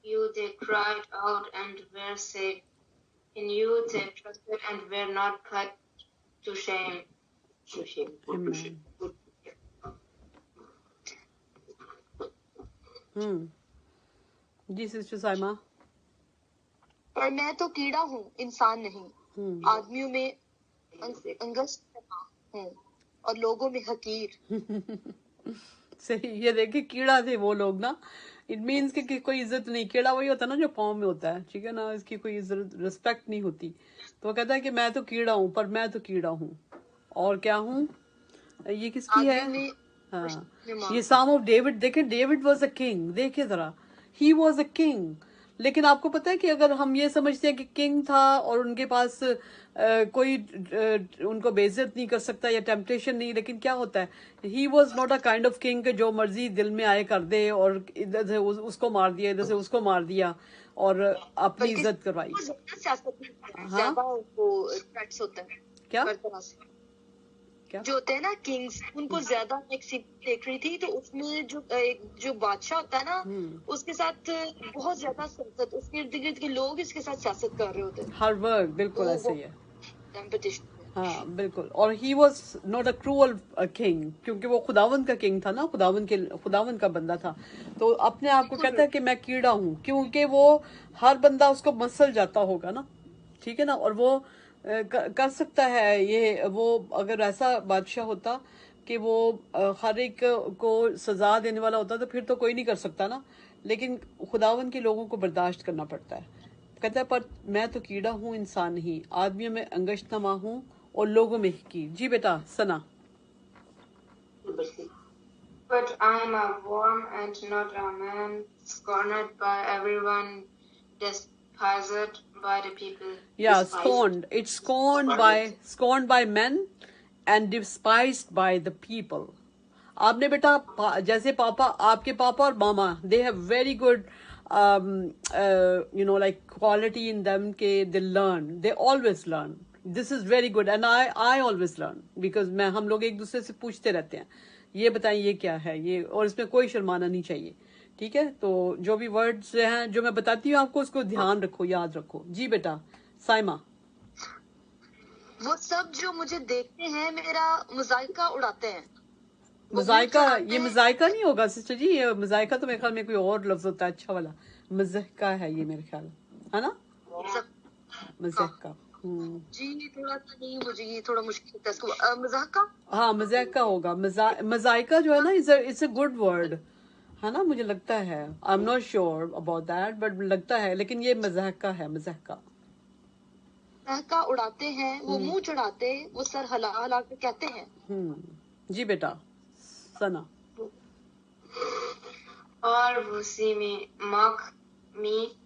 You they cried out and were saved. In you they trusted and were not put to shame. Amen. जी सिस्टर साइमा। पर मैं तो कीड़ा हूँ, इंसान नहीं। आदमियों में अंगस्त हूँ और लोगों में हकीर। सही। ये देखिए, कीड़ा थे वो लोग ना, इट मीन्स कि कोई इज्जत नहीं। कीड़ा वही होता है ना जो पाँव में होता है, ठीक है ना, इसकी कोई इज्जत रिस्पेक्ट नहीं होती। तो वो कहता है कि मैं तो कीड़ा हूँ, पर मैं तो कीड़ा हूँ और क्या हूँ। ये किसकी है? हाँ, ये साम ऑफ डेविड। देखे, डेविड वॉज अ किंग। देखिए जरा, ही वॉज अ किंग। लेकिन आपको पता है कि अगर हम ये समझते हैं कि किंग था और उनके पास कोई उनको बेइज्जत नहीं कर सकता या टेम्पटेशन नहीं, लेकिन क्या होता है, he was not a kind of king के जो मर्जी दिल में आए कर दे और इधर से उसको मार दिया, इधर से उसको मार दिया और अपनी इज्जत करवाई। हाँ, क्या क्या जो होते हैं ना किंग्स, उनको ज्यादा एक सीरीज देख रही थी, तो उसमें जो बादशाह होता है ना, उसके साथ बहुत ज्यादा सियासत, उसके इर्द गिर्द के लोग इसके साथ सियासत कर रहे होते हैं हर वक्त। बिल्कुल ऐसे ही है। कंपटीशन। हाँ बिल्कुल। और he was not a cruel king, क्योंकि वो खुदावन का किंग था ना, खुदावन का बंदा था। तो अपने आप को कहता है कि मैं कीड़ा हूँ, क्योंकि वो हर बंदा उसको मसल जाता होगा ना, ठीक है ना। और वो कर सकता है ये, वो अगर ऐसा बादशाह होता कि वो हर एक को सजा देने वाला होता, तो फिर तो कोई नहीं कर सकता ना। लेकिन खुदावन के लोगों को बर्दाश्त करना पड़ता है। कहता है, पर मैं तो कीड़ा हूँ, इंसान नहीं, आदमियों में अंगशनमा हूँ और लोगों में हकीर। जी बेटा, सना। But I am a worm and not a man, scorned by everyone, despised by the people. Yeah, scorned. It's scorned by men and despised by the people. आपने बेटा जैसे पापा, आपके पापा और मामा, they have very good like quality in them के they learn, they always learn. This is very good and I always learn because हम लोग एक दूसरे से पूछते रहते हैं, ये बताएं ये क्या है ये, और इसमें कोई शर्माना नहीं चाहिए, ठीक है। तो जो भी वर्ड्स हैं जो मैं बताती हूँ आपको, उसको ध्यान रखो, याद रखो। जी बेटा, साइमा। वो सब जो मुझे देखते हैं मेरा मजाइका उड़ाते हैं। मजाइका, ये मजाइका नहीं होगा सिस्टर जी, ये मजाइका तो मेरे ख्याल में कोई और लफ्ज होता है अच्छा वाला। मजाइका है ये मेरे ख्याल, है ना, मजाइका। जी थोड़ा सा नहीं, मुझे ये थोड़ा मुश्किल लगता है इसको। मजाका, हाँ मजाइका होगा। मजाइका जो है ना, इट्स अ गुड वर्ड, है ना, मुझे लगता है। I am not sure about that, but लगता है। लेकिन ये मजाइका है, मजाइका। मजाका उड़ाते हैं, वो मुंह चढ़ाते, वो सर हिला हिला के कहते हैं। जी बेटा, सना। All who see me mock me,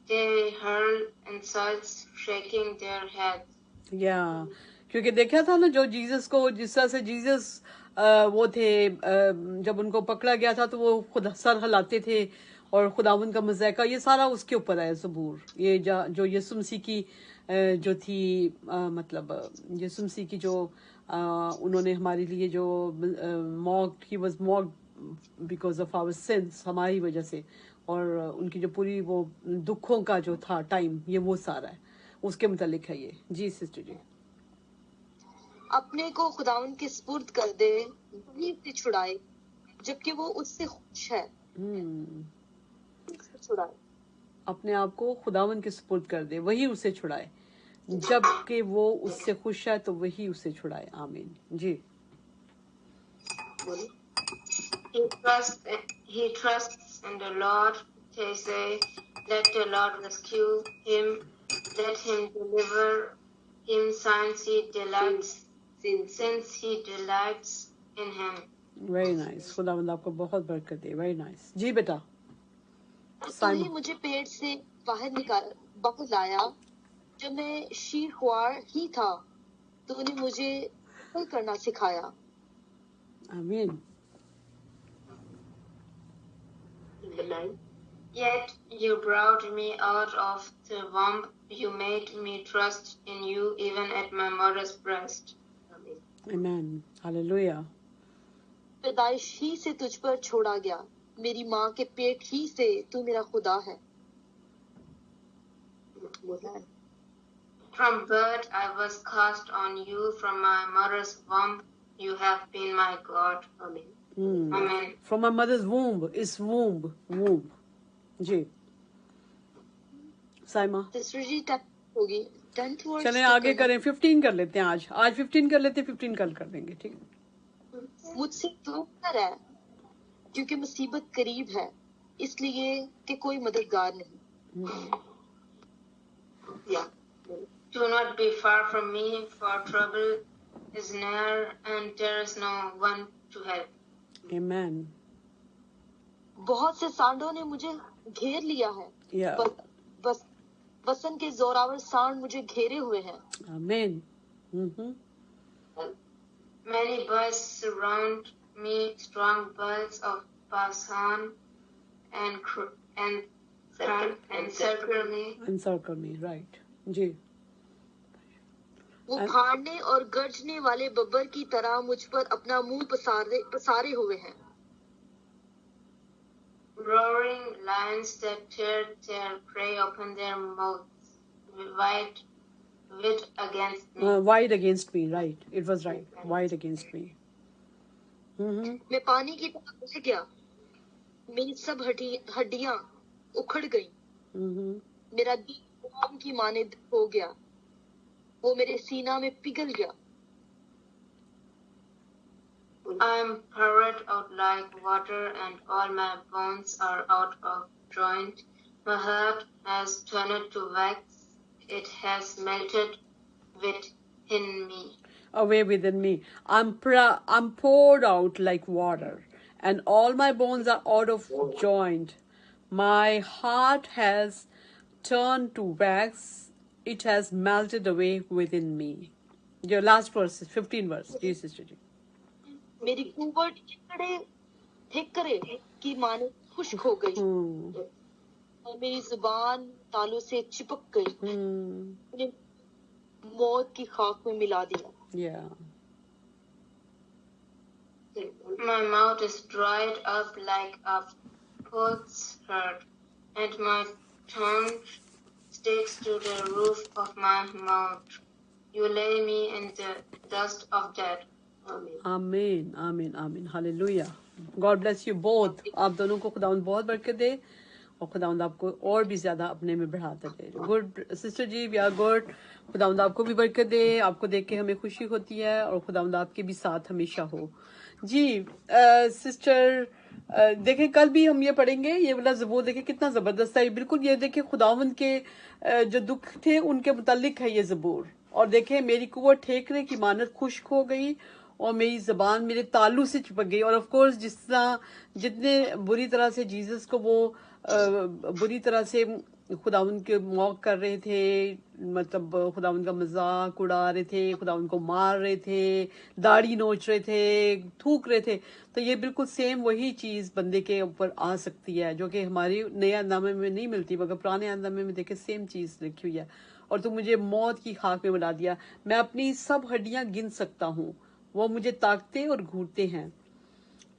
they hurl insults, shaking their heads. या क्योंकि देखा था ना जो जीसस को जिस तरह से जीसस वो थे जब उनको पकड़ा गया था तो वो खुद सर हिलाते थे और खुदावन का मज़ाइका ये सारा उसके ऊपर है ज़बूर ये जो यीशु मसीह की जो थी मतलब यीशु मसीह की जो उन्होंने हमारे लिए जो mocked he was mocked because of our sins हमारी वजह से और उनकी जो पूरी वो दुखों का जो था टाइम ये वो सारा है उसके मुतालिक है ये जी सिस्टर जी अपने को खुदावन के सुपुर्द कर दे वही उसे छुड़ाए जबकि वो उससे खुश है उसे छुड़ाए अपने आप को खुदावन के सुपुर्द कर दे वही उसे छुड़ाए जबकि वो उससे खुश है तो वही उसे छुड़ाए आमीन जी He trusts in the Lord. They say, let the Lord rescue him. Let him deliver him since he delights in him. Very nice खुदावंद आपको बहुत बरकत दे वेरी नाइस जी बेटा तूने मुझे पेट से बाहर लाया जब मैं शीरख्वार ही था तूने मुझे कल करना सिखाया आमीन Yet you brought me out of the womb. You made me trust in you even at my mother's breast. आमीन हालेलुया पैदाइश ही से तुझ पर छोड़ा गया मेरी माँ के पेट ही से तू मेरा खुदा है From birth I was cast on you. From my mother's womb you have been my God. Amen. Amen. From my mother's womb is womb जी साइमा सिस्टर जी 10 होगी 10th वर्ड चलें आगे करें 15 कर लेते हैं आज 15 कर लेते हैं 15 कल कर देंगे ठीक है मुझसे दूर न रह क्योंकि मुसीबत करीब है इसलिए कि कोई मददगार नहीं Do not be far from me, for trouble is near and there is no one to help. Amen. बहुत से सांडों ने मुझे घेर लिया है Yeah. बस वसन के जोरावर सांड मुझे घेरे हुए हैं Amen. Many birds surround me, strong birds of Basan and encircle me. Encircle me, right. जी वो फाड़ने और गर्जने वाले बब्बर की तरह मुझ पर अपना मुंह पसारे हुए हैं Roaring lions that tear their prey open their mouths wide against me. Wide against me, right. It was right. Wide against me. मैं पानी की तरह बह गया मेरी सब हड्डियां उखड़ गई मेरा दिल आम की मानिंद हो गया वो मेरे सीना में पिघल गया I am poured out like water and all my bones are out of joint. My heart has turned to wax. It has melted within me. Away within me. I'm poured out like water and all my bones are out of joint. My heart has turned to wax. It has melted away within me. Your last verse, 15 verse. Ji sister जी. मेरी कुंवट ठिकरे की माने खुश्क हो गई और मेरी जुबान तालू से चिपक गई मैंने मौत की खाक में मिला दिया Yeah. My mouth is dried up like a potsherd, and my tongue sticks to the roof of my mouth. You lay me in the dust of death. Amen. Amen. Amen. Hallelujah. God bless you both. आप दोनों को खुदावंद बहुत बरकत दे और खुदावंद आपको और भी ज्यादा अपने में बढ़ाता दे. Good sister ji, we are good. खुदावंद आपको भी बरकत दे. आपको देख के हमें खुशी होती है और खुदावंद आपके भी साथ हमेशा हो. जी सिस्टर देखें कल भी हम ये पढ़ेंगे ये वाला ज़बूर देखें कितना जबरदस्त है. बिल्कुल ये देखें खुदावंद के जो दुख थे उनके मुतालिक है ये ज़बूर. और देखें मेरी कुव्वत ठेकरे की मानत खुश्क हो गई और मेरी ज़बान मेरे तालू से चिपक गई. और ऑफ कोर्स जिस तरह जितने बुरी तरह से जीसस को वो बुरी तरह से खुदावंद के मौक कर रहे थे, मतलब खुदावंद का मजाक उड़ा रहे थे, खुदावंद को मार रहे थे, दाढ़ी नोच रहे थे, थूक रहे थे, तो ये बिल्कुल सेम वही चीज बंदे के ऊपर आ सकती है जो कि हमारी नए अंदामे में नहीं मिलती, मगर पुराने अंदामे में देखे सेम चीज लिखी हुई है। और तू मुझे मौत की खाक में मिला दिया, मैं अपनी सब हड्डियां गिन सकता हूँ, वो मुझे ताकते और घूरते हैं।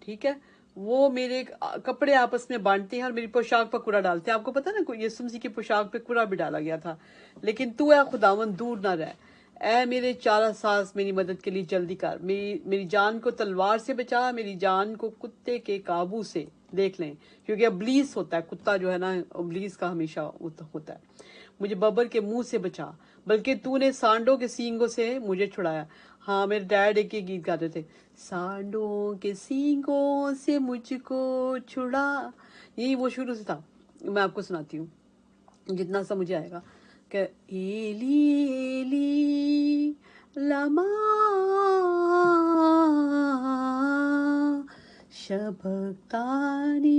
ठीक है, वो मेरे कपड़े आपस में बांटते हैं और मेरी पोशाक पर कूड़ा डालते हैं। आपको पता है ना, यीशु मसीह की पोशाक पे कूड़ा भी डाला गया था। लेकिन तू है खुदावन दूर ना रह, ऐ मेरे चारा सास मेरी मदद के लिए जल्दी कर, मेरी जान को तलवार से बचा, मेरी जान को कुत्ते के काबू से। देख लें, क्योंकि अबलीस होता है, कुत्ता जो है ना अबलीस का हमेशा होता है। मुझे बबर के मुंह से बचा, बल्कि तूने सांडों के सींगों से मुझे छुड़ाया। हाँ, मेरे डैड एक ही गीत गाते थे, सांडों के सींगों से मुझको छुड़ा, यही वो शुरू से था। मैं आपको सुनाती हूँ जितना सा मुझे आएगा कि एली एली लमा शबक्तानी,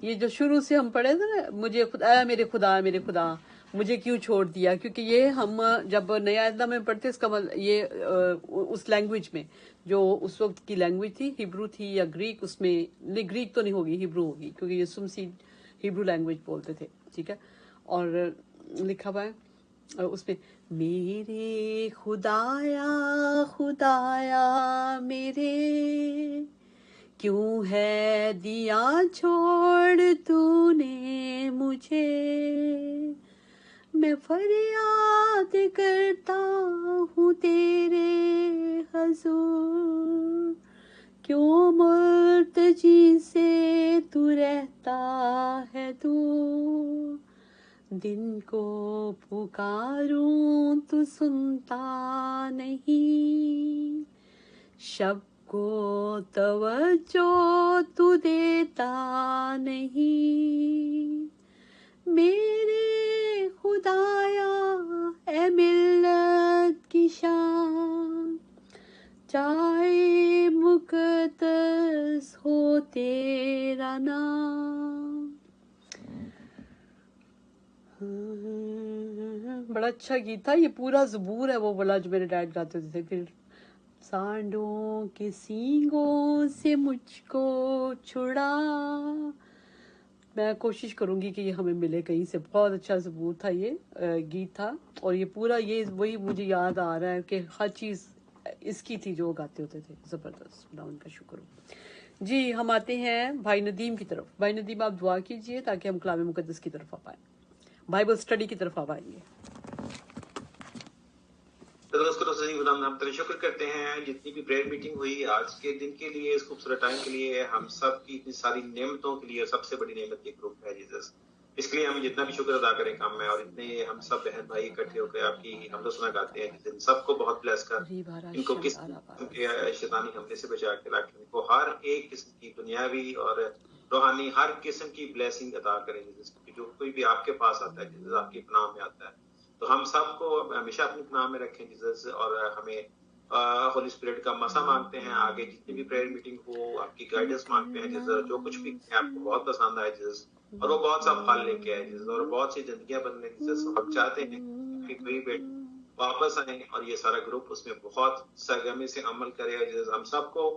ये जो शुरू से हम पढ़े थे ना, मुझे खुदा मेरे खुदा मुझे क्यों छोड़ दिया, क्योंकि ये हम जब नया आयदा में पढ़ते इसका ये उस लैंग्वेज में जो उस वक्त की लैंग्वेज थी, हिब्रू थी या ग्रीक, उसमें नहीं, ग्रीक तो नहीं होगी, हिब्रू होगी, क्योंकि यीशु मसीह हिब्रू लैंग्वेज बोलते थे। ठीक है, और लिखा हुआ है उसमें, मेरे खुदाया खुदाया मेरे, क्यों है दिया छोड़ तूने मुझे, मैं फरियाद करता हूँ तेरे हजूर, क्यों मुर्तजी से तू रहता है दूर, दिन को पुकारूं तू सुनता नहीं, शब को तवज्जो तू देता नहीं, मेरे खुदाया ए मिल्लत की शान, चाहे मुकद्दस हो तेरा नाम। बड़ा अच्छा गीत था ये, पूरा ज़बूर है वो वाला जो मेरे डैड गाते थे। फिर सांडों के सींगों से मुझको छुड़ा, मैं कोशिश करूंगी कि ये हमें मिले कहीं से। बहुत अच्छा ज़बूर था ये, गीत था, और ये पूरा ये वही मुझे याद आ रहा है कि हर चीज़ इसकी थी जो गाते होते थे। ज़बरदस्त, खुदा उनका शुक्र हो। जी, हम आते हैं भाई नदीम की तरफ। भाई नदीम, आप दुआ कीजिए ताकि हम कलाम मुकद्दस की तरफ आ पाए, बाइबल स्टडी की तरफ आ पाएंगे। तो दोस्तों हम तेरे शुक्र करते हैं जितनी भी प्रेयर मीटिंग हुई आज के दिन के लिए, इस खूबसूरत टाइम के लिए, हम सब की इतनी सारी नेमतों के लिए। सबसे बड़ी नेमत ये ग्रुप है जीसस, इसके लिए हम जितना भी शुक्र अदा करें कम है। और इतने हम सब बहन भाई इकट्ठे होकर आपकी हमदो सुना गाते हैं, जिस दिन सबको बहुत ब्लेस कर, इनको किस के शैतानी हमले से बचा के रखें, इनको हर एक किस्म की दुनियावी और रूहानी हर किस्म की ब्लेसिंग अदा करें जीसस, क्योंकि जो कोई भी आपके पास आता है जीसस, आपकी पनाह में आता है, तो हम सबको हमेशा अपनी पनाह में रखें जीसस। और हमें होली स्पिरिट का मसा मांगते हैं, आगे जितनी भी प्रेयर मीटिंग हो आपकी गाइडेंस मांगते हैं जीसस। जो कुछ भी आपको बहुत पसंद आए जीसस, और वो बहुत सा फल लेके आए जीसस, और बहुत सी जिंदगियां बदले जीसस। हम चाहते हैं कि कोई बेटे वापस आए और ये सारा ग्रुप उसमें बहुत सरगर्मी से अमल करे जीसस। हम सबको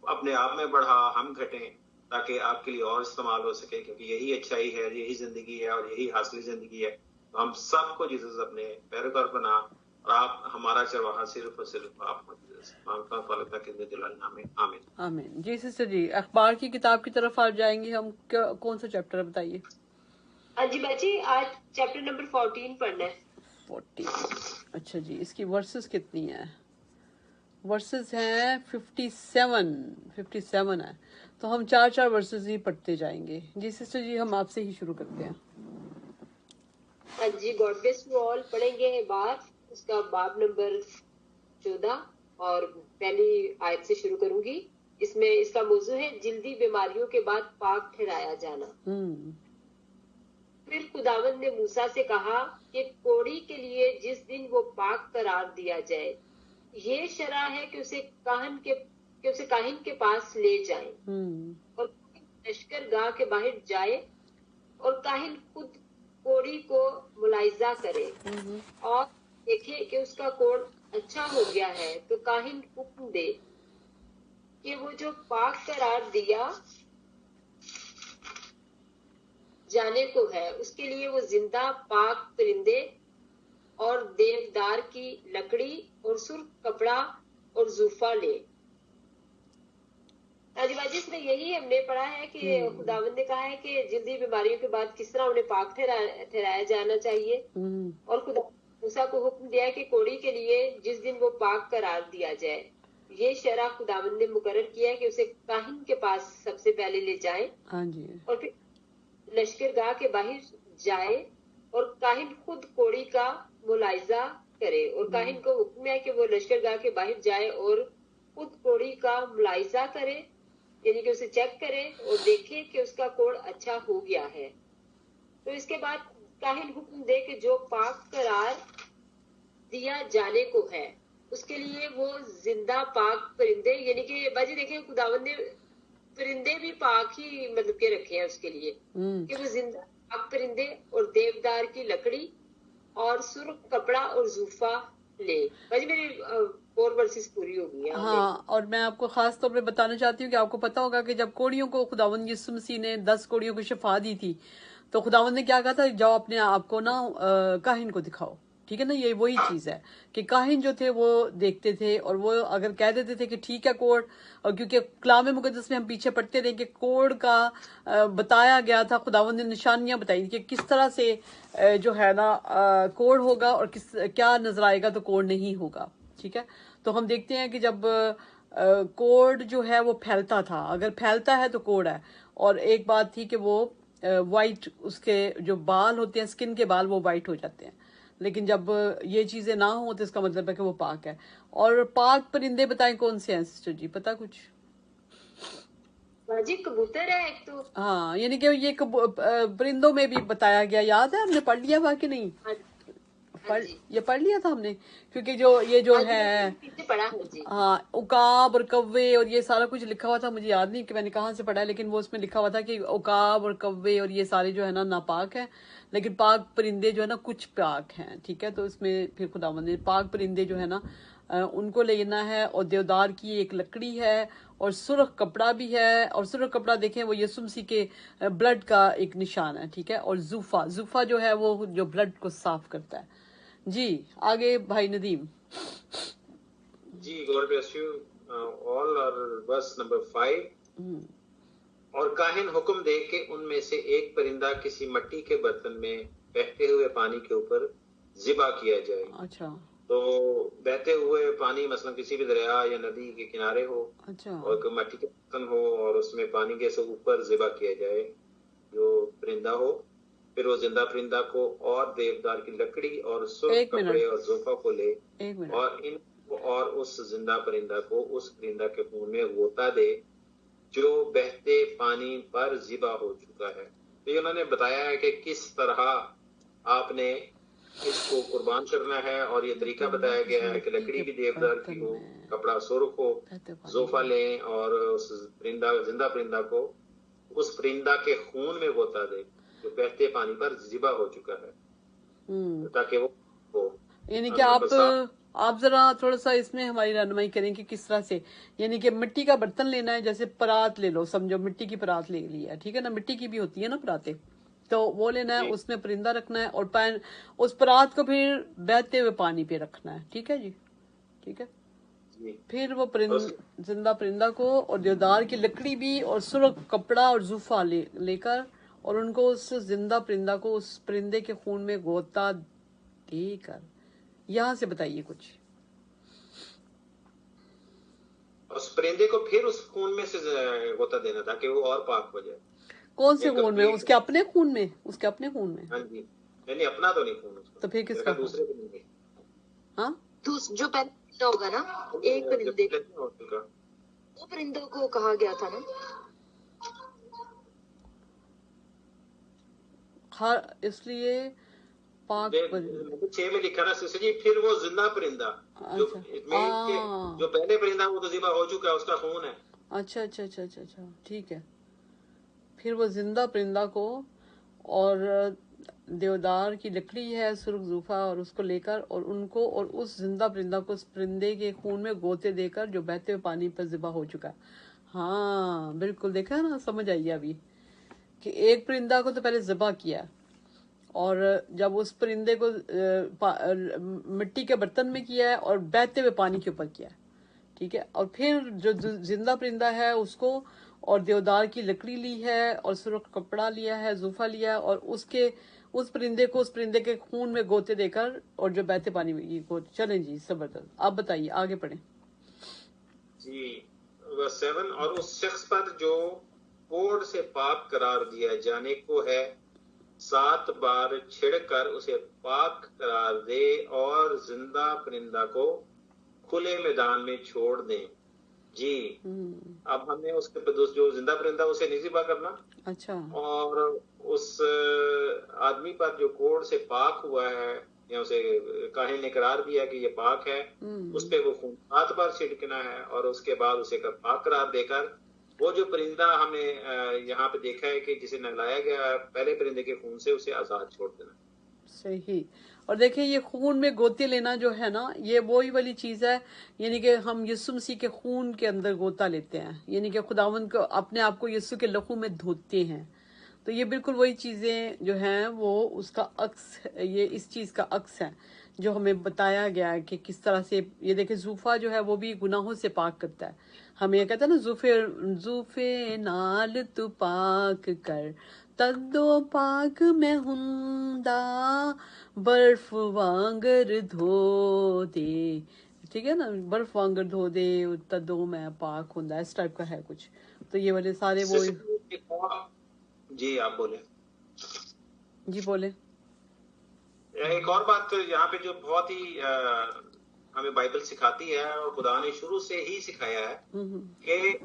अपने आप में बढ़ा, हम घटें, ताकि आपके लिए और इस्तेमाल हो सके, क्योंकि यही अच्छाई है, यही जिंदगी है और यही हासिल जिंदगी है। तो हम सबको जीसस अपने पैरोकार बना, और आप हमारा चरवाहा सिर्फ और सिर्फ आप मांगता हूं के दिलाना में। आमीन आमीन। जी सिस्टर जी, अखबार की किताब की तरफ आप जाएंगे, हम कौन सा चैप्टर है बताइए। हाँ जी बाजी, आज चैप्टर नंबर 14 पढ़ना है। 14, अच्छा जी। इसकी वर्सेस कितनी है? वर्सेस हैं 57 है, तो हम 4 वर्सेस ही पढ़ते जाएंगे। जी सिस्टर जी, हम आपसे ही शुरू करते हैं। हाँ जी, गॉड ब्लेस यू ऑल। पढ़ेंगे बाब, उसका बाब नंबर 14 और पहली आयत से शुरू करूंगी। इसमें इसका मौजू है जल्दी बीमारियों के बाद पाक ठहराया जाना। फिर खुदावंद ने मूसा से कहा कि कोढ़ी के लिए जिस दिन वो पाक करार दिया जाए, ये शरा है कि उसे काहिन के पास ले जाएं, और लश्कर गाह के बाहर जाए और काहिन खुद कोड़ी को मुलाहिजा करे और देखे कि उसका कोढ़ अच्छा हो गया है, तो काहिन हुक्म दे कि वो जो पाक करार दिया जाने को है, उसके लिए वो जिंदा पाक परिंदे और देवदार की लकड़ी और सुर्ख कपड़ा और जूफा ले। आदिवासी इसमें यही हमने पढ़ा है कि खुदावंद ने कहा है कि जल्दी बीमारियों के बाद किस तरह उन्हें पाक ठहराया जाना चाहिए, और खुदा मूसा को हुक्म दिया कि कोड़ी के लिए जिस दिन वो पाक करार दिया जाए, ये शरह खुदावंद ने मुकर्रर किया है कि उसे काहिन के पास सबसे पहले ले जाए और फिर लश्करगाह के बाहर जाए और काहिन खुद कोड़ी का मुलाहिजा करे। और काहिन को हुक्म है कि वो लश्करगाह के बाहर जाए और खुद कोड़ी का मुलाहिजा करे, यानी कि उसे चेक करे और देखे कि उसका कोढ़ अच्छा हो गया है। तो इसके बाद काहिन हुक्म दे कि जो पाक करार दिया जाने को है, उसके लिए वो जिंदा पाक परिंदे, यानी कि बाजी देखें खुदावंद ने परिंदे भी पाक ही मतलब के रखे हैं उसके लिए, कि वो जिंदा पाक परिंदे और देवदार की लकड़ी और सुर्ख कपड़ा और जूफा ले। बाजी मेरी 4 वर्सेस पूरी हो गई है। हाँ, और मैं आपको खास तौर पे बताना चाहती हूँ कि आपको पता होगा कि जब कोड़ियों को खुदावंद यीशु मसीह ने 10 कोड़ियों को शिफा दी थी, तो खुदावंद ने क्या कहा था, जाओ अपने आप को ना काहिन को दिखाओ। ठीक है ना, ये वही चीज है कि काहिन जो थे वो देखते थे, और वो अगर कह देते थे कि ठीक है कोढ़, और क्योंकि कलाम मुकद्दस में हम पीछे पढ़ते रहे कि कोढ़ का बताया गया था, खुदावंद ने निशानियां बताई कि किस तरह से जो है ना कोढ़ होगा और क्या नजर आएगा तो कोढ़ नहीं होगा। ठीक है, तो हम देखते हैं कि जब कोढ़ जो है वो फैलता था, अगर फैलता है तो कोढ़ है। और एक बात थी कि वो वाइट, उसके जो बाल होते हैं, स्किन के बाल, वो वाइट हो जाते हैं। लेकिन जब ये चीजें ना हो तो इसका मतलब है कि वो पाक है। और पाक परिंदे बताएं कौन से हैं सिस्टर जी, पता कुछ? बाजी कबूतर है एक तो। हाँ, यानी कि ये परिंदों में भी बताया गया, याद है, हमने पढ़ लिया बाकी नहीं ये पढ़ लिया था हमने, क्योंकि जो ये जो है हाँ उकाब और कव्वे और ये सारा कुछ लिखा हुआ था, मुझे याद नहीं कि मैंने कहाँ से पढ़ा है, लेकिन वो उसमें लिखा हुआ था कि उकाब और कव्वे और ये सारे जो है ना नापाक है, लेकिन पाक परिंदे जो है ना कुछ पाक हैं। ठीक है, तो इसमें फिर खुदावंद ने पाक परिंदे जो है ना उनको लेना है, और देवदार की एक लकड़ी है और सुर्ख कपड़ा भी है। और सुर्ख कपड़ा देखें वो यीशु मसीह के ब्लड का एक निशान है। ठीक है, और जूफा जो है वो जो ब्लड को साफ करता है। जी आगे भाई नदीम जी, गॉड ब्लेस यू ऑल। और वर्स नंबर 5, और काहिन हुक्म दे के उनमें से एक परिंदा किसी मट्टी के बर्तन में बहते हुए पानी के ऊपर ज़िबा किया जाए। अच्छा, तो बहते हुए पानी मसलन किसी भी दरिया या नदी के किनारे हो, अच्छा, और मट्टी के बर्तन हो और उसमें पानी के से ऊपर ज़िबा किया जाए जो परिंदा हो, फिर वो जिंदा परिंदा को और देवदार की लकड़ी और सुर्ख कपड़े और जोफा को ले और उस जिंदा परिंदा को उस परिंदा के मुंह में गोता दे जो बहते पानी पर ज़िबा हो चुका है। तो ये उन्होंने बताया है कि किस तरह आपने इसको कुर्बान करना है, और ये तरीका बताया गया है कि लकड़ी भी देवदार की हो, कपड़ा सुर्ख हो, जोफा लें और उस परिंदा जिंदा परिंदा को उस परिंदा के खून में गोता दे जो बहते पानी पर ज़िबा हो चुका है, ताकि वो हो। यानी कि आप जरा थोड़ा सा इसमें हमारी रहनुमाई करें कि किस तरह से, यानी कि मिट्टी का बर्तन लेना है, जैसे परात ले लो, समझो मिट्टी की परात ले लिया, ठीक है ना, मिट्टी की भी होती है ना परातें, तो वो लेना है, उसमें परिंदा रखना है और उस परात को फिर बहते हुए पानी पे रखना है। ठीक है जी, ठीक है। फिर वो जिंदा परिंदा को और देवदार की लकड़ी भी और सुर्ख कपड़ा और जूफा लेकर और उनको उस जिंदा परिंदा को उस परिंदे के खून में गोता देकर, यहाँ से बताइए कुछ। उस परिंदे को फिर उस खून में से गोता देना ताकि वो और पाक हो जाए। कौन से खून में? उसके अपने खून में? उसके अपने खून में? हाँ जी, नहीं अपना तो नहीं खून उसका। तो फिर किसका? दूसरे परिंदे। हाँ, जो पहले होगा ना, एक परिंदे वो परिंदों को कहा गया था ना। हाँ, इसलिए पाक 6 में लिखा ना सिस्टर जी, फिर वो जिंदा परिंदा जो पहले परिंदा वो तो ज़िबा हो चुका है, उसका खून है। अच्छा अच्छा अच्छा अच्छा अच्छा, ठीक है। फिर वो जिंदा परिंदा को और देवदार की लकड़ी है सुर्ख जूफा और उसको लेकर और उनको और उस जिंदा परिंदा को उस परिंदे के खून में गोते देकर जो बहते हुए पानी पर ज़िबा हो चुका है। हाँ बिल्कुल, देखा ना, समझ आई अभी कि एक परिंदा को तो पहले ज़िबा किया और जब उस परिंदे को मिट्टी के बर्तन में किया है और बहते हुए पानी के ऊपर किया है, ठीक है, और फिर जो जिंदा परिंदा है उसको और देवदार की लकड़ी ली है और सुर्ख कपड़ा लिया है, जूफा लिया है और उस परिंदे के खून में गोते देकर और जो बहते पानी में ये गोते। चलें जी, जबरदस्त, आप बताइए, आगे पढ़ें जी। वर्स 7, और उस शख्स पर जो कोढ़ से पाक करार दिया जाने को है 7 बार छिड़कर उसे पाक करार दे और जिंदा परिंदा को खुले मैदान में छोड़ दें। जी। अब हमने उसके जो जिंदा परिंदा उसे नहीं ज़िबा करना, अच्छा, और उस आदमी पर जो कोढ़ से पाक हुआ है या उसे काहिल ने करार दिया कि ये पाक है, उस पे वो खून 7 बार छिड़कना है और उसके बाद उसे पाक करार देकर वो जो परिंदा हमने यहाँ पे देखा है कि जिसे नहलाया गया है पहले परिंदे के खून से, उसे आजाद छोड़ देना। सही। और देखिए ये खून में गोते लेना जो है ना, ये वही वाली चीज है, यानी कि हम यीशु मसीह के खून के अंदर गोता लेते हैं, यानी कि खुदावंद को अपने आप को यीशु के लहू में धोते हैं। तो ये बिल्कुल वही चीजें जो हैं वो उसका अक्स, ये इस चीज का अक्स है जो हमें बताया गया है कि किस तरह से। ये देखिए जूफा जो है वो भी गुनाहों से पाक करता है। हमें ये कहता है ना, जूफे नाल तू पाक कर तदो पाक मैं हुंदा बर्फ वांगर धो दे, ठीक है ना, बर्फ वांगर धो दे तदो मैं पाक हुंदा, इस टाइप का है कुछ। तो ये वाले सारे वो। जी आप बोले। जी बोले। एक और बात यहाँ पे जो बहुत ही हमें बाइबल सिखाती है और खुदा ने शुरू से ही सिखाया है कि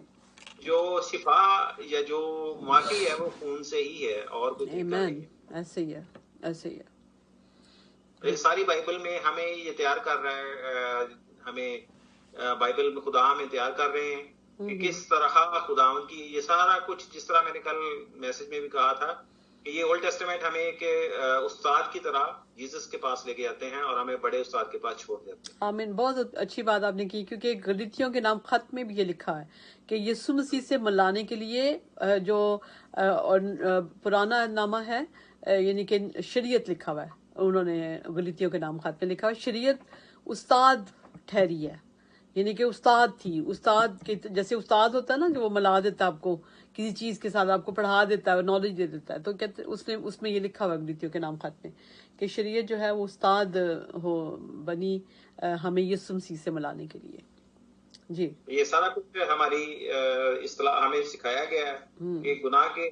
जो शिफा या जो माफी है वो खून से ही है और कुछ नहीं है। ऐसे ही है, ऐसे ही है। ये सारी बाइबल में हमें ये तैयार कर रहा है, हमें बाइबल में खुदा हमें तैयार कर रहे हैं कि किस तरह खुदावंद की ये सारा कुछ, जिस तरह मैंने कल मैसेज में भी कहा था कि ये ओल्ड टेस्टामेंट हमें एक उस्ताद की तरह जीसस के पास लेके जाते हैं और हमें बड़े उस्ताद के पास छोड़ देते हैं। आमीन, बहुत अच्छी बात आपने की, क्योंकि गलीतियों के नाम खत में भी ये लिखा है कि यीशु मसीह से मिलाने के लिए जो पुराना नामा है यानी कि शरीयत लिखा हुआ है, उन्होंने गलीतियों के नाम खत में लिखा है शरीयत उस्ताद ठहरी है, यानी कि उस्ताद थी, उस्ताद के जैसे उस्ताद होता है ना जो वो मिला देता है आपको किसी चीज के साथ, आपको पढ़ा देता है, नॉलेज दे देता है। तो कहते उसने उसमें ये लिखा हुआ गलीतियों के नाम खत में कि शरीयत जो है वो उस्ताद हो बनी हमें यीशु मसीह से मिलाने के लिए। जी, ये सारा कुछ हमारी इस्तिलाह हमें सिखाया गया है कि गुनाह के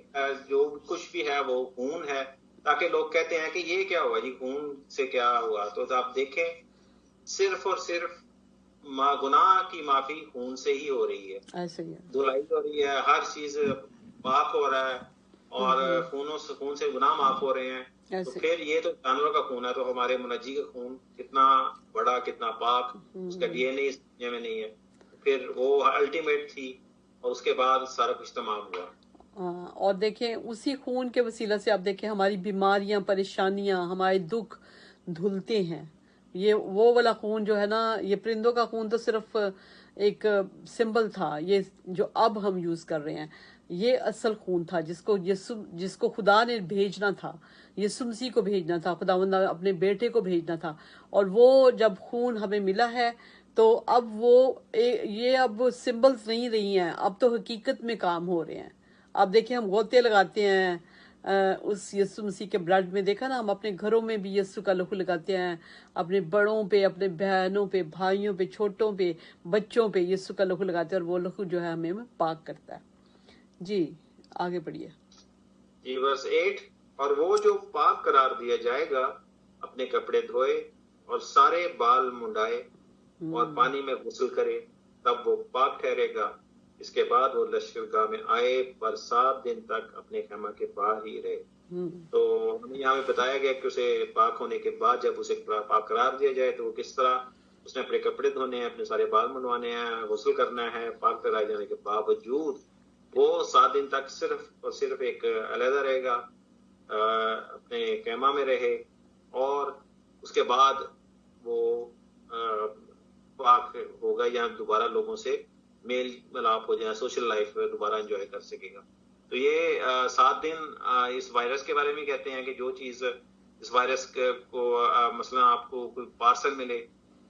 जो कुछ भी है वो खून है, ताकि लोग कहते हैं कि ये क्या हुआ, ये खून से क्या हुआ। तो आप देखें सिर्फ और सिर्फ गुनाह की माफी खून से ही हो रही है, ऐसे ही है, धुलाई हो रही है, हर चीज पाक हो रहा है और खून से गुनाह माफ हो रहे हैं। तो फिर ये तो जानवर का खून है, तो हमारे मुनज्जी का खून कितना बड़ा, कितना पाक, उसका डीएनए इस दुनिया में नहीं है, फिर वो अल्टीमेट थी और उसके बाद सारा कुछ तमाम हुआ। और देखें उसी खून के वसीला से आप देखें हमारी बीमारियां, परेशानियां, हमारे दुख धुलते हैं। ये वो वाला खून जो है ना, ये परिंदों का खून तो सिर्फ एक सिंबल था, ये जो अब हम यूज कर रहे हैं ये असल खून था जिसको खुदा ने भेजना था, यीशु मसीह को भेजना था, खुदावंद अपने बेटे को भेजना था। और वो जब खून हमें मिला है तो अब वो ये अब सिंबल्स नहीं रही हैं, अब तो हकीकत में काम हो रहे हैं। अब देखिए हम गोते लगाते हैं उस यीशु मसीह के ब्लड में, देखा ना, हम अपने घरों में भी यीशु का लहू लगाते हैं, अपने बड़ों पे, अपने बहनों पे, भाइयों पे, छोटों पे, बच्चों पे यीशु का लहू लगाते हैं और वो लहू जो है हमें पाक करता है। जी आगे बढ़िए। जी वर्स 8, और वो जो पाक करार दिया जाएगा अपने कपड़े धोए और सारे बाल मुंडाए और पानी में गुस्ल करे, तब वो पाक ठहरेगा। इसके बाद वो लश्करगाह में आए पर 7 दिन तक अपने खेमा के बाहर ही रहे। तो हमें यहाँ में बताया गया कि उसे पाक होने के बाद जब उसे पाक करार दिया जाए तो वो किस तरह उसने अपने कपड़े धोने हैं, अपने सारे बाल मुंडवाने हैं, गुस्ल करना है। पाक कराए जाने के बावजूद वो 7 दिन तक सिर्फ और सिर्फ एक अलहदा रहेगा اپنے خیمہ میں رہے اور اس کے بعد وہ پاک ہوگا یا دوبارہ لوگوں سے میل ملاپ ہو جائے, سوشل لائف دوبارہ انجوائے کر سکے گا. تو یہ 7 دن اس وائرس کے بارے میں کہتے ہیں کہ جو چیز اس وائرس کو مثلا آپ کو کوئی پارسل ملے,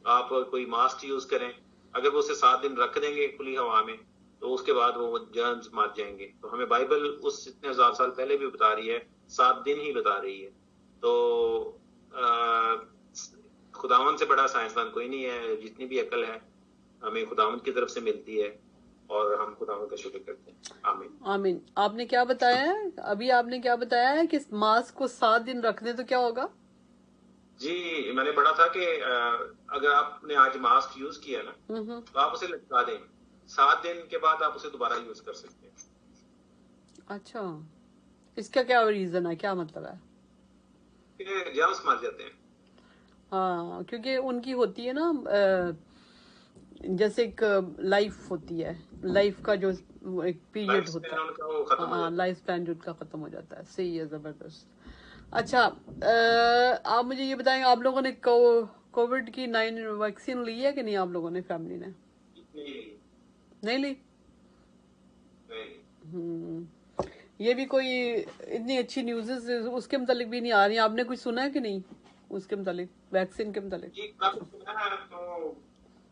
آپ کوئی ماسک یوز کریں, اگر وہ اسے 7 دن رکھ دیں گے کھلی ہوا میں تو اس کے بعد وہ جرمز مار جائیں گے. تو ہمیں بائبل اس اتنے 1000 سال پہلے بھی بتا رہی ہے, 7 دن ہی بتا رہی ہے. تو خداوند سے بڑا سائنسدان کوئی نہیں ہے. جتنی بھی عقل ہے ہمیں خداوند کی طرف سے ملتی ہے اور ہم خداوند کا شکر کرتے ہیں. آمین. آمین. آپ نے کیا بتایا ہے ابھی, آپ نے کیا بتایا ہے کہ ماسک کو 7 دن رکھ دیں تو کیا ہوگا؟ جی میں نے پڑھا تھا کہ اگر آپ نے آج ماسک یوز کیا نا تو آپ اسے لٹکا دیں, 7 دن کے بعد آپ اسے دوبارہ یوز کر سکتے ہیں. اچھا, اس کا کیا ریزن ہے, کیا مطلب ہے؟ کہ جرمز مر جاتے ہیں. ہاں, کیونکہ ان کی ہوتی ہے نا جیسے ایک لائف ہوتی ہے, لائف کا جو ایک پیریڈ ہوتا ہے, ہاں لائف اسپین جو ان کا ختم ہو جاتا ہے. صحیح ہے, زبردست. اچھا آپ مجھے یہ بتائیں, آپ لوگوں نے کووڈ کی 9 ویکسین لی ہے کہ نہیں؟ آپ لوگوں نے, فیملی نے نہیں لی؟ یہ بھی کوئی اتنی اچھی نیوز اس کے متعلق بھی نہیں آ رہی. آپ نے کچھ سنا ہے کہ نہیں اس کے متعلق, ویکسین کے متعلق؟ جی سنا ہے, تو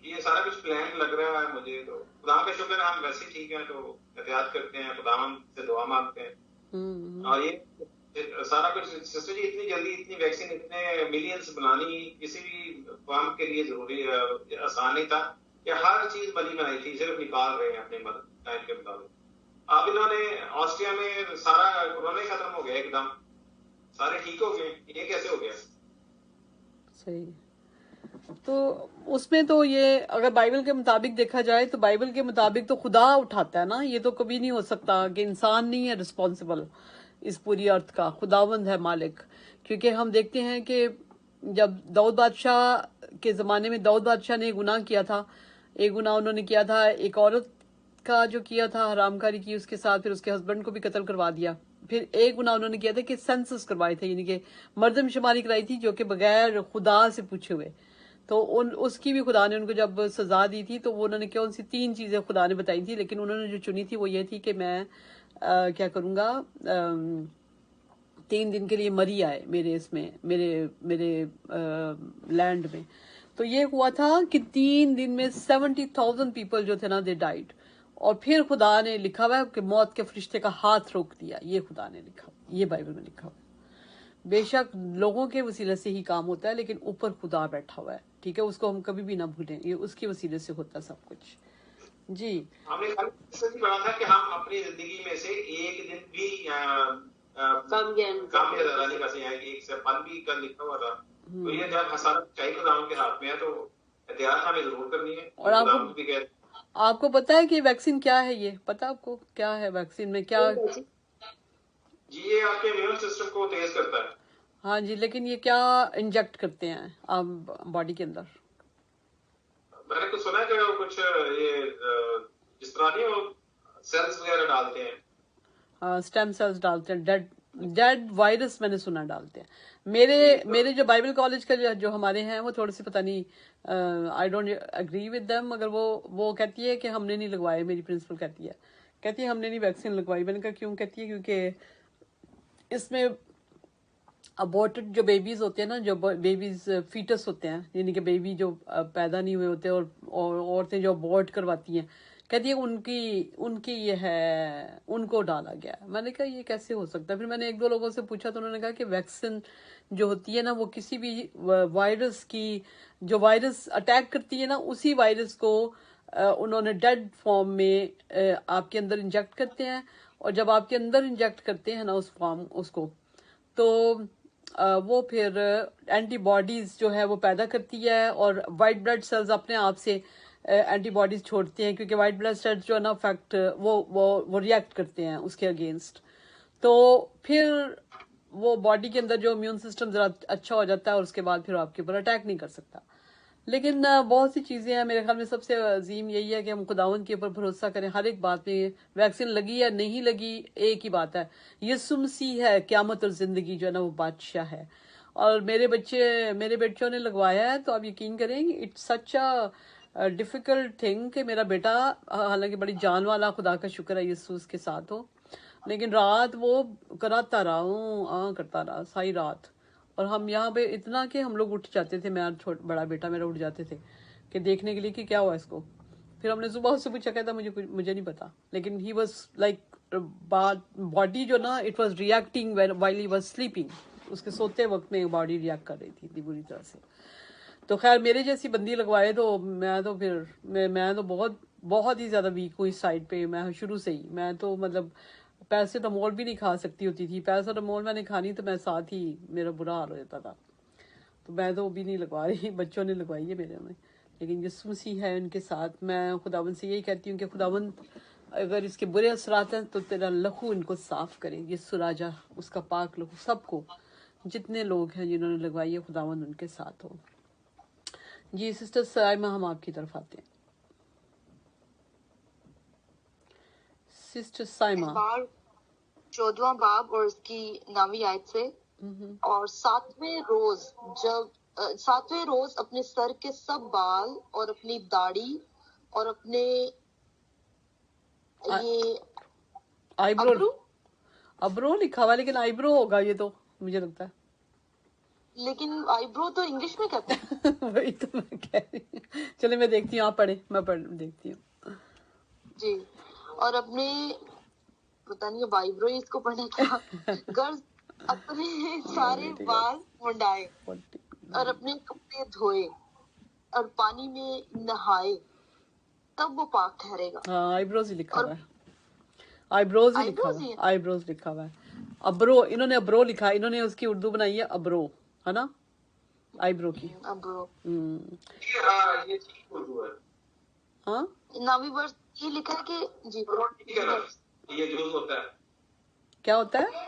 یہ سارا کچھ پلان لگ رہا ہے مجھے. تو خدا کا شکر ہے ہم ویسے ٹھیک ہیں, تو احتیاط کرتے ہیں, خداوند سے دعا مانگتے ہیں. اور یہ سارا کچھ سسٹر جی اتنی جلدی اتنی ویکسین اتنے ملینز بنانی کسی بھی قوم کے لیے ضروری آسان نہیں تھا کہ ہر چیز بنائی تھی, صرف نکال رہے ہیں اپنے ٹائم کے مطابق. اب انہوں نے آسٹریا میں سارا کورونا ہی ختم ہو گیا, ایک دم سارے ٹھیک ہو گئے. یہ کیسے ہو گیا؟ صحیح. تو اس میں تو یہ اگر بائبل کے مطابق دیکھا جائے تو بائبل کے مطابق تو خدا اٹھاتا ہے نا, یہ تو کبھی نہیں ہو سکتا کہ انسان نہیں ہے رسپانسبل اس پوری ارتھ کا, خداوند ہے مالک. کیونکہ ہم دیکھتے ہیں کہ جب داؤد بادشاہ کے زمانے میں داؤد بادشاہ نے گناہ کیا تھا, ایک گناہ انہوں نے کیا تھا, ایک عورت کا جو کیا تھا حرام کاری کی اس کے ساتھ, پھر اس کے ہسبینڈ کو بھی قتل کروا دیا. پھر ایک گناہ انہوں نے کیا تھا کہ سینسس کروائے تھے, یعنی کہ مردم شماری کرائی تھی جو کہ بغیر خدا سے پوچھے ہوئے. تو اس کی بھی خدا نے ان کو جب سزا دی تھی تو وہ انہوں نے کون سی 3 چیزیں خدا نے بتائی تھی, لیکن انہوں نے جو چنی تھی وہ یہ تھی کہ میں کیا کروں گا, 3 دن کے لیے مری آئے میرے اس میں میرے لینڈ میں. تو یہ ہوا تھا کہ 3 دن میں 70,000 پیپل جو تھے نا دے ڈائیڈ. اور پھر خدا نے لکھا ہوا ہے کہ موت کے فرشتے کا ہاتھ روک دیا, یہ خدا نے لکھا, یہ بائبل میں لکھا ہوا ہے. بے شک لوگوں کے وسیلے سے ہی کام ہوتا ہے, لیکن اوپر خدا بیٹھا ہوا ہے, ٹھیک ہے, اس کو ہم کبھی بھی نہ بھولیں, یہ اس کے وسیلے سے ہوتا ہے سب کچھ. جی ہم نے پڑھا تھا کہ ہم اپنی زندگی میں سے ایک دن بھی کامیاب نہیں کر سکتے, ایک سے پل بھی کر لکھا ہوا تھا. تو یہ جب حساب چاہیے خداوند کے ہاتھ میں ہے تو احتیاط ہمیں ضرور کرنی ہے. اور آپ کو پتا ہے کہ ویکسین کیا ہے, یہ پتا آپ کو کیا ہے ویکسین میں کیا؟ جی یہ آپ کے امیون سسٹم کو تیز کرتا ہے. ہاں جی, لیکن یہ کیا انجیکٹ کرتے ہیں آپ باڈی کے اندر؟ میں نے کچھ سنا ہے کہ کچھ یہ جس طرح نہیں وہ سیلز وغیرہ ڈالتے ہیں, اسٹیم سیلز ڈالتے ہیں, ڈیڈ وائرس میں نے سنا ڈالتے ہیں. میرے جو بائبل کالج کا جو ہمارے ہیں وہ تھوڑے سے پتہ نہیں, I don't agree with them, مگر وہ کہتی ہے کہ ہم نے نہیں لگوائے. میری پرنسپل کہتی ہے ہم نے نہیں ویکسین لگوائی. میں نے کہا کیوں؟ کہتی ہے کیونکہ اس میں ابورٹڈ جو بیبیز ہوتے ہیں نا, جو بیبیز فیٹس ہوتے ہیں, یعنی کہ بیبی جو پیدا نہیں ہوئے ہوتے, اور عورتیں جو ابورٹ کرواتی ہیں, کہتی ہے ان کی یہ ہے, ان کو ڈالا گیا. میں نے کہا یہ کیسے ہو سکتا ہے؟ پھر میں نے 1-2 لوگوں سے پوچھا تو انہوں نے کہا کہ ویکسین جو ہوتی ہے نا وہ کسی بھی وائرس کی, جو وائرس اٹیک کرتی ہے نا, اسی وائرس کو انہوں نے ڈیڈ فارم میں آپ کے اندر انجیکٹ کرتے ہیں. اور جب آپ کے اندر انجیکٹ کرتے ہیں نا اس کو تو وہ پھر اینٹی باڈیز جو ہے وہ پیدا کرتی ہے, اور وائٹ بلڈ سیلز اپنے آپ سے اینٹی باڈیز چھوڑتے ہیں, کیونکہ وائٹ بلڈ سیلز جو ہے نا فیکٹ وہ ریئیکٹ کرتے ہیں اس کے اگینسٹ. تو پھر وہ باڈی کے اندر جو امیون سسٹم ذرا اچھا ہو جاتا ہے, اور اس کے بعد پھر آپ کے اوپر اٹیک نہیں کر سکتا. لیکن بہت سی چیزیں ہیں، میرے خیال میں سب سے عظیم یہی ہے کہ ہم خداوند کے اوپر بھروسہ کریں ہر ایک بات میں. ویکسین لگی یا نہیں لگی ایک ہی بات ہے، یسوع مسیح ہے قیامت اور زندگی جو ہے نا وہ بادشاہ ہے. اور میرے بچوں نے لگوایا ہے تو آپ یقین کریں it's such a difficult thing کہ میرا بیٹا حالانکہ بڑی جان والا، خدا کا شکر ہے یسوع اس کے ساتھ ہو، لیکن رات وہ کراتا رہا کرتا رہا ساری رات. اور ہم یہاں پہ اتنا کہ ہم لوگ اٹھ جاتے تھے، میں بڑا بیٹا میرا اٹھ جاتے تھے کہ دیکھنے کے لیے کہ کیا ہوا اس کو. پھر ہم نے صبح اس سے پوچھا، کہتا مجھے نہیں پتا، لیکن ہی واز لائک باڈی جو نا it was reacting while he was sleeping. اس کے سوتے وقت میں باڈی ریئیکٹ کر رہی تھی اتنی بری طرح سے. تو خیر میرے جیسی بندی لگوائے تو میں تو بہت بہت ہی زیادہ ویک ہوں اس سائڈ پہ. میں شروع سے ہی میں تو مطلب پیراسیٹامول بھی نہیں کھا سکتی ہوتی تھی. پیراسیٹامول میں نے کھانی تو میں ساتھ ہی میرا برا حال ہو جاتا تھا. تو میں تو وہ بھی نہیں لگوا رہی، بچوں نے لگوائی ہے میرے میں. لیکن یسوع مسیح ہے ان کے ساتھ. میں خداوند سے یہی کہتی ہوں کہ خداوند اگر اس کے برے اثرات ہیں تو تیرا لہو ان کو صاف کرے. یسوع راجا اس کا پاک لہو سب کو، جتنے لوگ ہیں جنہوں نے لگوائی ہے، خداوند ان کے ساتھ ہو. جی سسٹر سائمہ، ہم آپ کی طرف آتے ہیں. سسٹر سائمہ. 14واں باب اور اس کی 9ویں آیت سے. اور ساتویں روز اپنے سر کے سب بال اور اپنی داڑھی اور اپنے یہ ابرو لکھا ہوا، لیکن آئی برو ہوگا یہ تو مجھے لگتا ہے. لیکن آئی برو تو انگلش میں کہتے ہیں. وہی تو میں کہہ رہی ہوں. چلے میں دیکھتی ہوں، آپ پڑھیں، میں دیکھتی ہوں. جی. اور اپنے پتہ نہیں اب آئی برو اس کو پڑھنا کیا، غرض اپنے سارے بال منڈائے اور اپنے کپڑے دھوئے اور پانی میں نہائے، تب وہ پاک ٹھہرے گا. ہاں آئی بروز ہی لکھا ہوا ہے، آئی بروز لکھا ہوا ہے. ابرو انہوں نے ابرو لکھا، انہوں نے اس کی اردو بنائی ہے ابرو، ہے نا، آئی برو کی. ابرو. یہ ٹھیک اردو ہے. ہاں 9ویں ورس یہ لکھا ہے کہ جی یہ یوز ہوتا ہے. کیا ہوتا ہے؟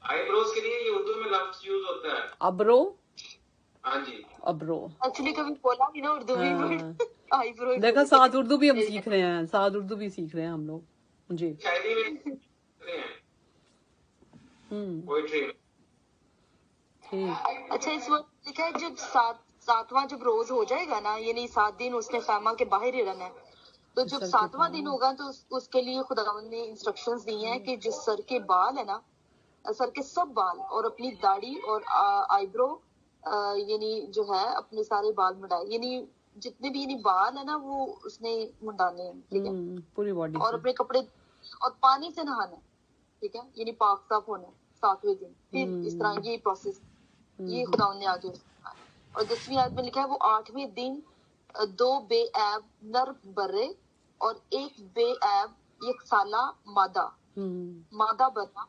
آئی بروز کے لیے یہ اردو میں لفظ یوز ہوتا ہے، ابرو. ہاں جی ابرو ایکچولی کبھی بولا بھی نا اردو بھی، آئی برو. دیکھا، ساتھ اردو بھی ہم سیکھ رہے ہیں، ساتھ اردو بھی سیکھ رہے ہیں ہم لوگ. جی شاعری میں پوئٹری میں. اچھا اس وقت لکھا ہے جب ساتواں جب روز ہو جائے گا نا، یعنی 7 دن اس نے خیمہ کے باہر ہی رہنا ہے. تو جب 7واں دن ہوگا تو اس کے لیے خداوند نے انسٹرکشنز دی ہیں کہ جو سر کے بال ہے نا، سر کے سب بال اور اپنی داڑھی اور آئی برو یعنی جو ہے اپنے سارے بال منڈائے، یعنی جتنے بھی یعنی بال ہے نا وہ اس نے منڈانے ہیں، ٹھیک ہے، پوری باڈی اور اپنے کپڑے اور پانی سے نہانا ہے، ٹھیک ہے، یعنی پاک صاف ہونا ہے 7ویں دن. پھر اس طرح یہ پروسیس یہ خداوند نے آگے. اور 10ویں آیت میں لکھا ہے وہ 8ویں دن 2 بے عیب نر برے اور 1 بے عیب یک سالہ مادہ بنا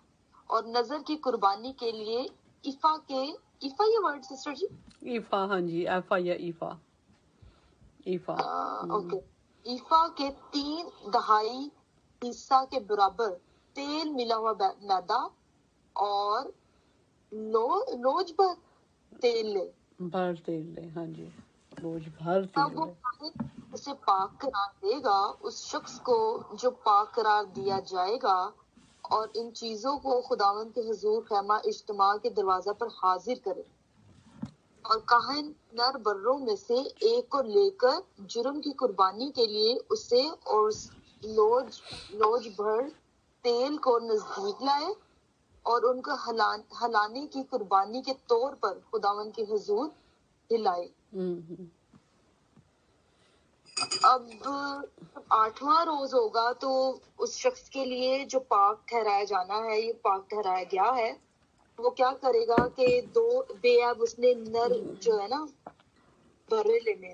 اور نظر کی قربانی کے لیے ایفا یہ ورڈ سسٹر جی ایفا، ہاں جی ایفا یا ایفا اوکے، ایفا کے 3/4 حصہ کے برابر تیل ملا ہوا میدا اور لوج بھر تیل لے. ہاں جی لوج بھر تب تیل وہ لے. اسے پاک قرار دے گا اس شخص کو جو پاک قرار دیا جائے گا، اور ان چیزوں کو خداوند کے حضور خیمہ اجتماع کے دروازہ پر حاضر کرے. اور کاہن نر بروں میں سے ایک کو لے کر جرم کی قربانی کے لیے اسے اور لوج بھر تیل کو نزدیک لائے اور ان کو ہلانے کی قربانی کے طور پر خداوند کے حضور ہلائے. اب 8واں روز ہوگا تو اس شخص کے لیے جو پاک ٹھہرایا جانا ہے، یہ پاک ٹھہرایا گیا ہے، وہ کیا کرے گا کہ 2 بے عیب اس نے نر جو ہے نا برے لینے،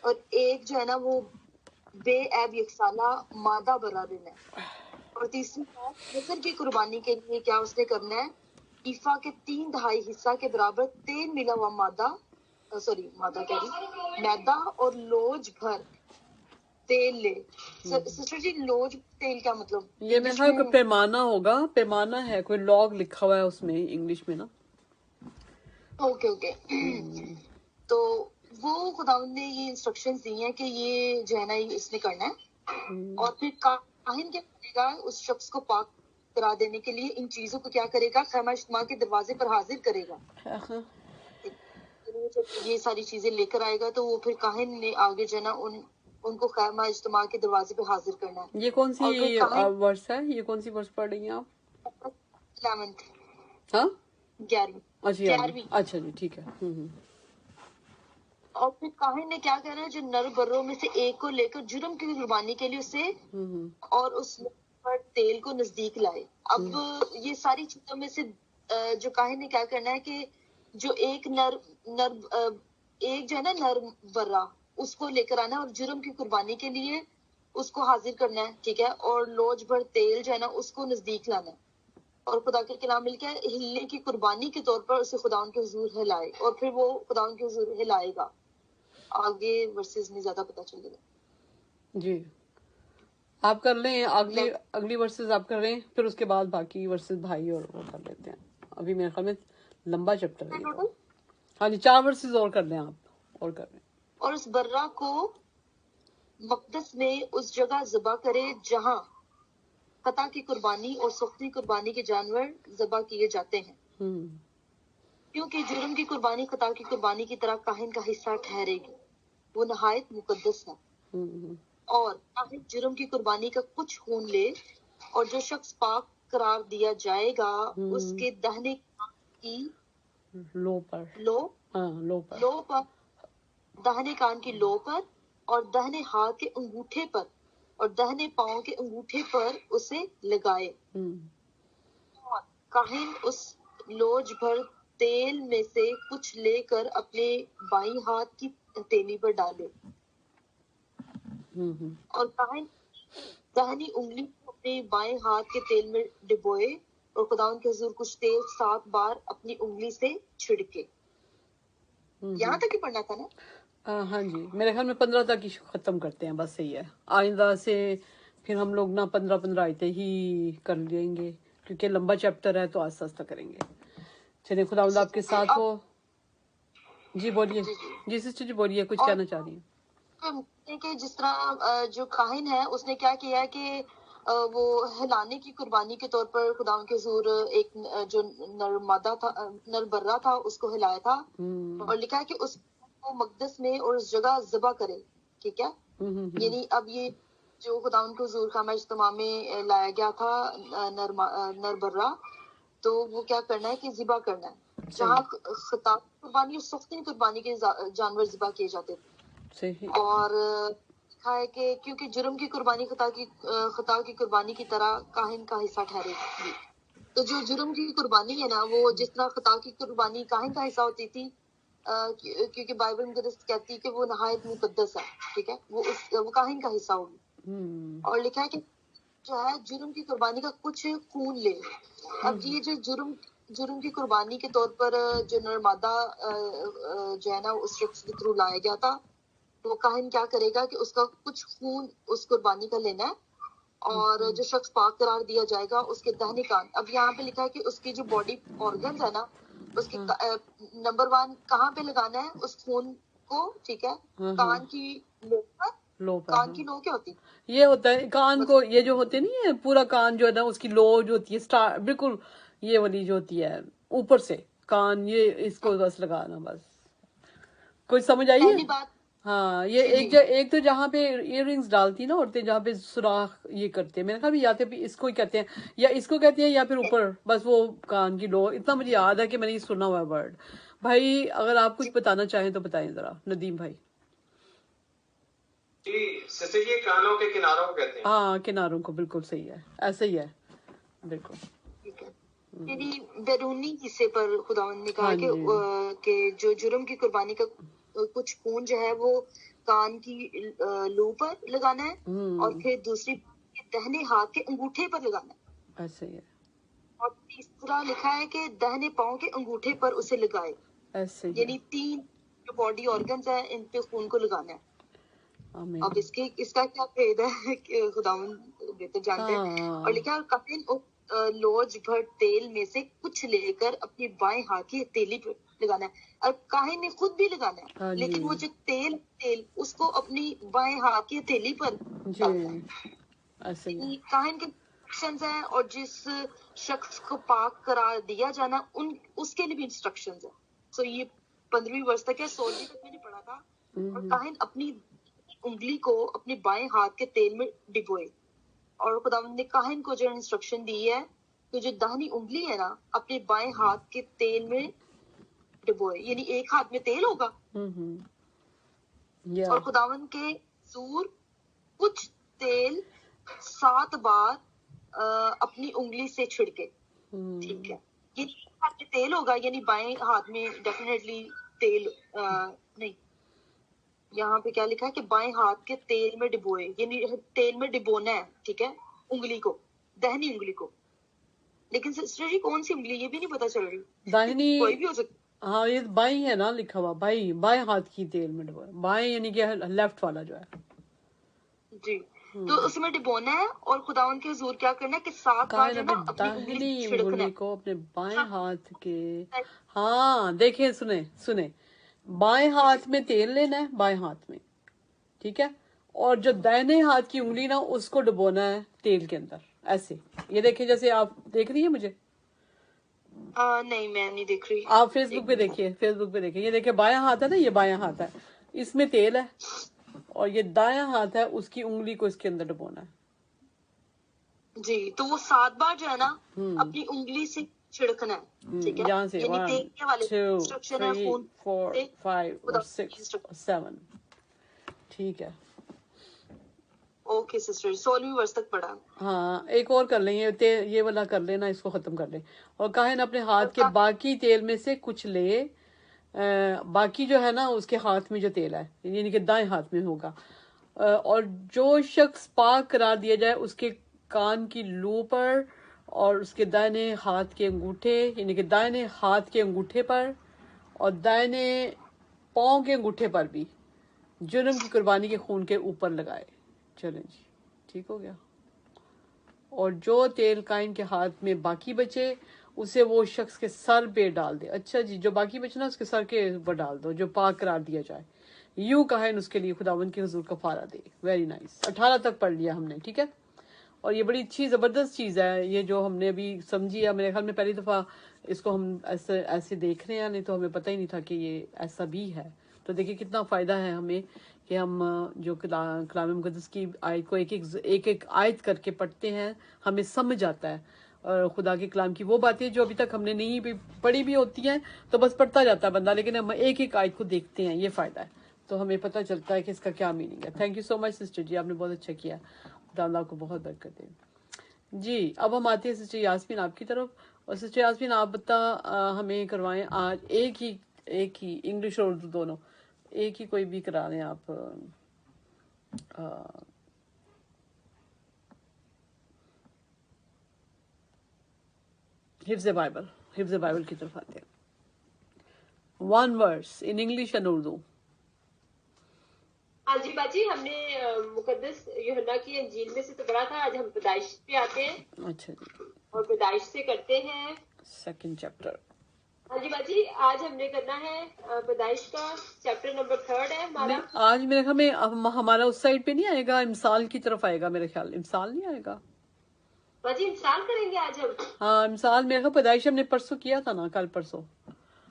اور ایک جو ہے نا وہ بے عیب یکسالہ مادہ برا لینا ہے. اور تیسری بات نظر کی قربانی کے لیے کیا اس نے کرنا ہے، ایفا کے 3/4 حصہ کے برابر تیل ملا ہوا میدا اور لوج بھر تیل لے. سسٹر جی لوج تیل کیا مطلب؟ یہ میں کہ پیمانہ ہوگا، پیمانہ ہے، کوئی لاگ لکھا ہوا ہے اس میں انگلش میں نا. اوکے تو وہ خداوند نے یہ انسٹرکشنز دی ہیں کہ یہ جو ہے نا یہ اس نے کرنا ہے، اور پھر کاہن کیا کرے گا اس شخص کو پاک کرا دینے کے لیے ان چیزوں کو کیا کرے گا خیمہ اجتماع کے دروازے پر حاضر کرے گا. جب یہ ساری چیزیں لے کر آئے گا تو وہ پھر کاہن نے آگے جو ہے نا ان کو خیمہ اجتماع کے دروازے پہ حاضر کرنا ہے. یہ کون سی اور پھر کاہن ورس ہے، یہ کون سی ورس پڑھ رہی ہیں آپ؟ 11 ہاں 11 اچھا 11ویں. اچھا جی ٹھیک ہے. اور پھر کاہن نے کیا کرنا ہے، جو نر بروں میں سے ایک کو لے کر جرم کی قربانی کے لیے اسے اور اس پر تیل کو نزدیک لائے. اب یہ ساری چیزوں میں سے جو کاہن نے کیا کرنا ہے کہ جو ایک ایک جو ہے نا نر برا اس کو لے کر آنا اور جرم کی قربانی کے لیے اس کو حاضر کرنا ہے، ٹھیک ہے، اور لوج بھر تیل جو ہے نا اس کو نزدیک لانا ہے اور خدا کے کلام مل کے ہلنے کی قربانی کے طور پر اسے خداوند کے حضور ہلائے، اور پھر وہ خداوند کے حضور ہلائے گا. آگے ورسز میں زیادہ پتہ چلے گا. جی آپ کر لیں اگلی ورسز آپ کر لیں، پھر اس کے بعد باقی ورسز بھائی اور وہ کر لیتے ہیں. ابھی میرے خیال میں لمبا چیپٹر ہے یہ. ہاں جی 4 ورسز اور کر لیں آپ، اور کر لیں. اور اس برہ کو مقدس میں اس جگہ ذبح کرے جہاں خطا کی قربانی اور سختی قربانی کے جانور ذبح کیے جاتے ہیں، کیونکہ جرم کی قربانی خطا کی قربانی کی طرح کاہن کا حصہ ٹھہرے گی، وہ نہایت مقدس ہے. اور کاہن جرم کی قربانی کا کچھ خون لے اور جو شخص پاک قرار دیا جائے گا اس کے دہنے کی لو پر دہنے کان کی لو پر اور دہنے ہاتھ کے انگوٹھے پر اور دہنے پاؤں کے انگوٹھے پر اسے لگائے. اور کاہن اس لوج بھر تیل میں سے کچھ لے کر اپنے بائیں ہاتھ کی ہتھیلی پر ڈالے، اور کاہن دہنی انگلی کو اپنے بائیں ہاتھ کے تیل میں ڈبوئے اور خداوند کے حضور کچھ تیل 7 بار اپنی انگلی سے چھڑکے. یہاں تک ہی پڑھنا تھا نا؟ ہاں جی میرے خیال میں 15 تک ہی ختم کرتے ہیں، بس صحیح ہے. آئندہ سے پھر ہم لوگ نا 15 آیتیں ہی کر لیں گے کیونکہ لمبا چیپٹر ہے تو آہستہ آہستہ کریں گے. چلیے خداوند آپ کے ساتھ ہو. جی بولیے. جی سسٹر جی بولیے، کچھ کہنا چاہ رہی ہیں؟ کہ جس طرح جو کاہن ہے اس نے کیا کیا کہ وہ ہلانے کی قربانی کے طور پر خداوند کے حضور ایک جو نر برا تھا اس کو ہلایا تھا، اور لکھا ہے کہ اس کو مقدس میں اور اس جگہ ذبح کرے. ٹھیک ہے، یعنی اب یہ جو خداوند کے حضور خیمہ اجتماع میں لایا گیا تھا نر برا، تو وہ کیا کرنا ہے کہ ذبح کرنا ہے جہاں خطا قربانی اور سختی قربانی کے جانور ذبح کیے جاتے تھے. اور لکھا ہے کہ کیونکہ جرم کی قربانی خطا کی قربانی کی طرح کاہن کا حصہ ٹھہرے گی. تو جو جرم کی قربانی ہے نا وہ جس طرح خطا کی قربانی کاہن کا حصہ ہوتی تھی، کیونکہ بائبل مقدس کہتی ہے کہ وہ نہایت مقدس ہے، ٹھیک ہے، وہ کاہن کا حصہ ہوگی. اور لکھا ہے کہ جو ہے جرم کی قربانی کا کچھ خون لے. اب یہ جو جرم کی قربانی کے طور پر جو نرمادہ جو ہے نا اس شخص کے تھرو لایا گیا تھا، تو کاہن کیا کرے گا کہ اس کا کچھ خون اس قربانی کا لینا ہے، اور جو شخص پاک قرار دیا جائے گا اس کے دہنے کان. اب یہاں پہ لکھا ہے کہ اس کی جو باڈی آرگنز ہے نا اس کی نمبر 1 کہاں پہ لگانا ہے اس خون کو، ٹھیک ہے، کان کی لو پر. کان کی لو کیا ہوتی ہے؟ یہ ہوتا ہے کان کو، یہ جو ہوتے نہیں ہے پورا کان جو ہے نا اس کی لو جو ہوتی ہے بالکل یہ والی جو ہوتی ہے اوپر سے کان، یہ اس کو بس لگانا. بس کوئی سمجھ آئی ہے؟ ہاں یہ ایک تو جہاں پہ ایئر رنگز ڈالتی نا عورتیں، جہاں پہ سوراخ یہ کرتے ہیں، میرے خیال میں یا تو اس کو ہی کہتے ہیں یا اس کو کہتے ہیں یا پھر اوپر بس وہ کان کی لو. اتنا مجھے یاد ہے کہ میں نے سنا ہوا ہے ورڈ. بھائی اگر آپ کچھ بتانا چاہیں تو بتائیں ذرا، ندیم بھائی. جی سسٹر یہ کانوں کے کناروں کو کہتے ہیں. ہاں کناروں کو، بالکل صحیح ہے، ایسا ہی ہے بالکل. یعنی بیرونی حصے پر خداوند نے کہا کہ جو جرم کی قربانی کا کچھ خون جو ہے وہ کان کی لو پر لگانا ہے، اور پھر دوسری دہنے ہاتھ کے انگوٹھے پر لگانا ہے. ایسا ہی ہے. اور تیسرا لکھا ہے کہ دہنے پاؤں کے انگوٹھے پر اسے لگائے. ایسا ہی یعنی 3 جو باڈی آرگنز ہیں ان پہ خون کو لگانا ہے. اب اس کا کیا فائدہ ہے کہ خداوند بہتر جانتے ہیں. اور لکھا ہے کاہن لوج بھر تیل میں سے کچھ لے کر اپنی بائیں ہاتھ کی ہتھیلی پر लगाना है, और काहिन ने खुद भी लगाना हाँ है, जी। लेकिन वो जो तेल उसको अपनी बाएं हाथ की हथेली पर जी डालना है। ऐसे ही। काहिन के इंस्ट्रक्शंस हैं, और जिस शख्स को पाक करार दिया जाना उसके लिए भी इंस्ट्रक्शंस हैं। सो ये 15वीं वर्ष तक है, 16वीं तक मैंने पढ़ा था। और काहिन अपनी उंगली को अपने बाएं हाथ के तेल में डिबोए, और खुदावंद ने काहिन को जो इंस्ट्रक्शन दी है तो जो दाहिनी उंगली है ना अपने बाएं हाथ के तेल में डिबोए, यानी एक हाथ में तेल होगा या और खुदावंद के हुजूर कुछ तेल 7 बार अपनी उंगली से छिड़के। ठीक है, ये हाथ में तेल होगा, यानी बाएं हाथ में डेफिनेटली तेल नहीं, यहाँ पे क्या लिखा है कि बाएं हाथ के तेल में डिबोए, यानी तेल में डिबोना है। ठीक है, उंगली को, दाहिनी उंगली को। लेकिन सिस्टर जी कौन सी उंगली ये भी नहीं पता चल रही, दाहिनी, कोई भी हो सकती। हाँ ये बाई है ना लिखा हुआ, बाई बाएं हाथ की तेल में डुबोए, बाएं यानी कि लेफ्ट वाला जो है जी। तो उसमें डिबोना है और खुदावन के हुजूर क्या करना है कि 7 बार जो है ना अपनी उंगली दाहिनी छिड़कना उंगली है। को अपने बाएं हाथ के, हाँ देखिए सुने बाएं हाथ में तेल लेना है, बाएं हाथ में, ठीक है, और जो दाहिने हाथ की उंगली ना उसको डुबोना है तेल के अंदर, ऐसे। ये देखिए, जैसे आप देख रही है मुझे, नहीं मैं नहीं देख रही। आप फेसबुक पे देखिए, ये देखिए बायां हाथ है ना, ये बायां हाथ है, इसमें तेल है, और ये दायां हाथ है, उसकी उंगली को इसके अंदर डुबोना है। जी, तो वो 7 बार जो है ना अपनी उंगली से छिड़कना है। ठीक है, यहाँ से यानी 1 तेल के वाले 2 इंस्ट्रक्शन है 3 खून 4 से 5 खुदा और की 6 instruction। 7, ठीक है। ओके सिस्टर, 16वीं वर्ष तक पढ़ा। हाँ एक और कर लेंगे, ये वाला कर लेना, इसको खत्म कर ले। और काहिन अपने हाथ के बाकी तेल में से कुछ ले, बाकी जो है ना उसके हाथ में जो तेल है, यानी कि दाएं हाथ में होगा, और जो शख्स पाक करार दिया जाए उसके कान की लू पर और उसके दाहिने हाथ के अंगूठे, यानी कि दाहिने हाथ के अंगूठे पर और दाहिने पाँव के अंगूठे पर भी जुर्म की कुर्बानी के खून के ऊपर लगाए। चलें जी, ठीक हो गया। और जो तेल काइन के हाथ में बाकी बचे उसे वो शख्स के सर पे डाल दे। अच्छा जी, जो बाकी बचे ना उसके सर के ऊपर डाल दो, जो पाक करार दिया जाए। यूं काहिन उसके लिए खुदावन के हुजूर कफारा दे। वेरी नाइस, 18 तक पढ़ लिया हमने, ठीक है। और ये बड़ी अच्छी ज़बरदस्त चीज़ है, ये जो हमने अभी समझी है। मेरे ख्याल में पहली दफ़ा इसको हम ऐसे देख रहे हैं, नहीं तो हमें पता ही नहीं था कि ये ऐसा भी है। तो देखिए कितना फ़ायदा है हमें कि हम जो कलाम मुक़द्दस की आयत को एक एक आयत करके पढ़ते हैं, हमें समझ आता है। और खुदा के कलाम की वो बातें जो अभी तक हमने नहीं भी पढ़ी भी होती हैं तो बस पढ़ता जाता है बंदा, लेकिन हम एक एक आयत को देखते हैं, ये फ़ायदा है। तो हमें पता चलता है कि इसका क्या मीनिंग है। Thank you so much sister ji, आपने बहुत अच्छा किया। खुदा आपको बहुत बरकत दे जी। अब हम आते हैं सिस्टर यास्मीन आपकी तरफ। और सिस्टर यास्मीन आप हमें करवाएं आज एक ही इंग्लिश और उर्दू दोनों, एक ही कोई भी करा दें आप। हिफ्ज़ बाइबल की तरफ आते हैं। 1 verse in English and Urdu. हाँ जी बाजी, हमने मुकद्दस यूहन्ना की अंजील में से तो पढ़ा था। आज हम पैदाइश पे आते हैं। अच्छा जी, और पैदाइश से करते हैं 2nd चैप्टर। हाँ जी बाजी, आज हमने करना है पैदाइश का चैप्टर नंबर 3 है हमारा। आज मेरे ख्याल में हमारा उस साइड पे नहीं आएगा, इमसाल की तरफ आएगा मेरे ख्याल। इमसाल नहीं आएगा बाजी, इंसान करेंगे आज हम। हाँ इमसाल, मेरे ख्याल पैदाइश हमने परसों किया था ना, कल परसों।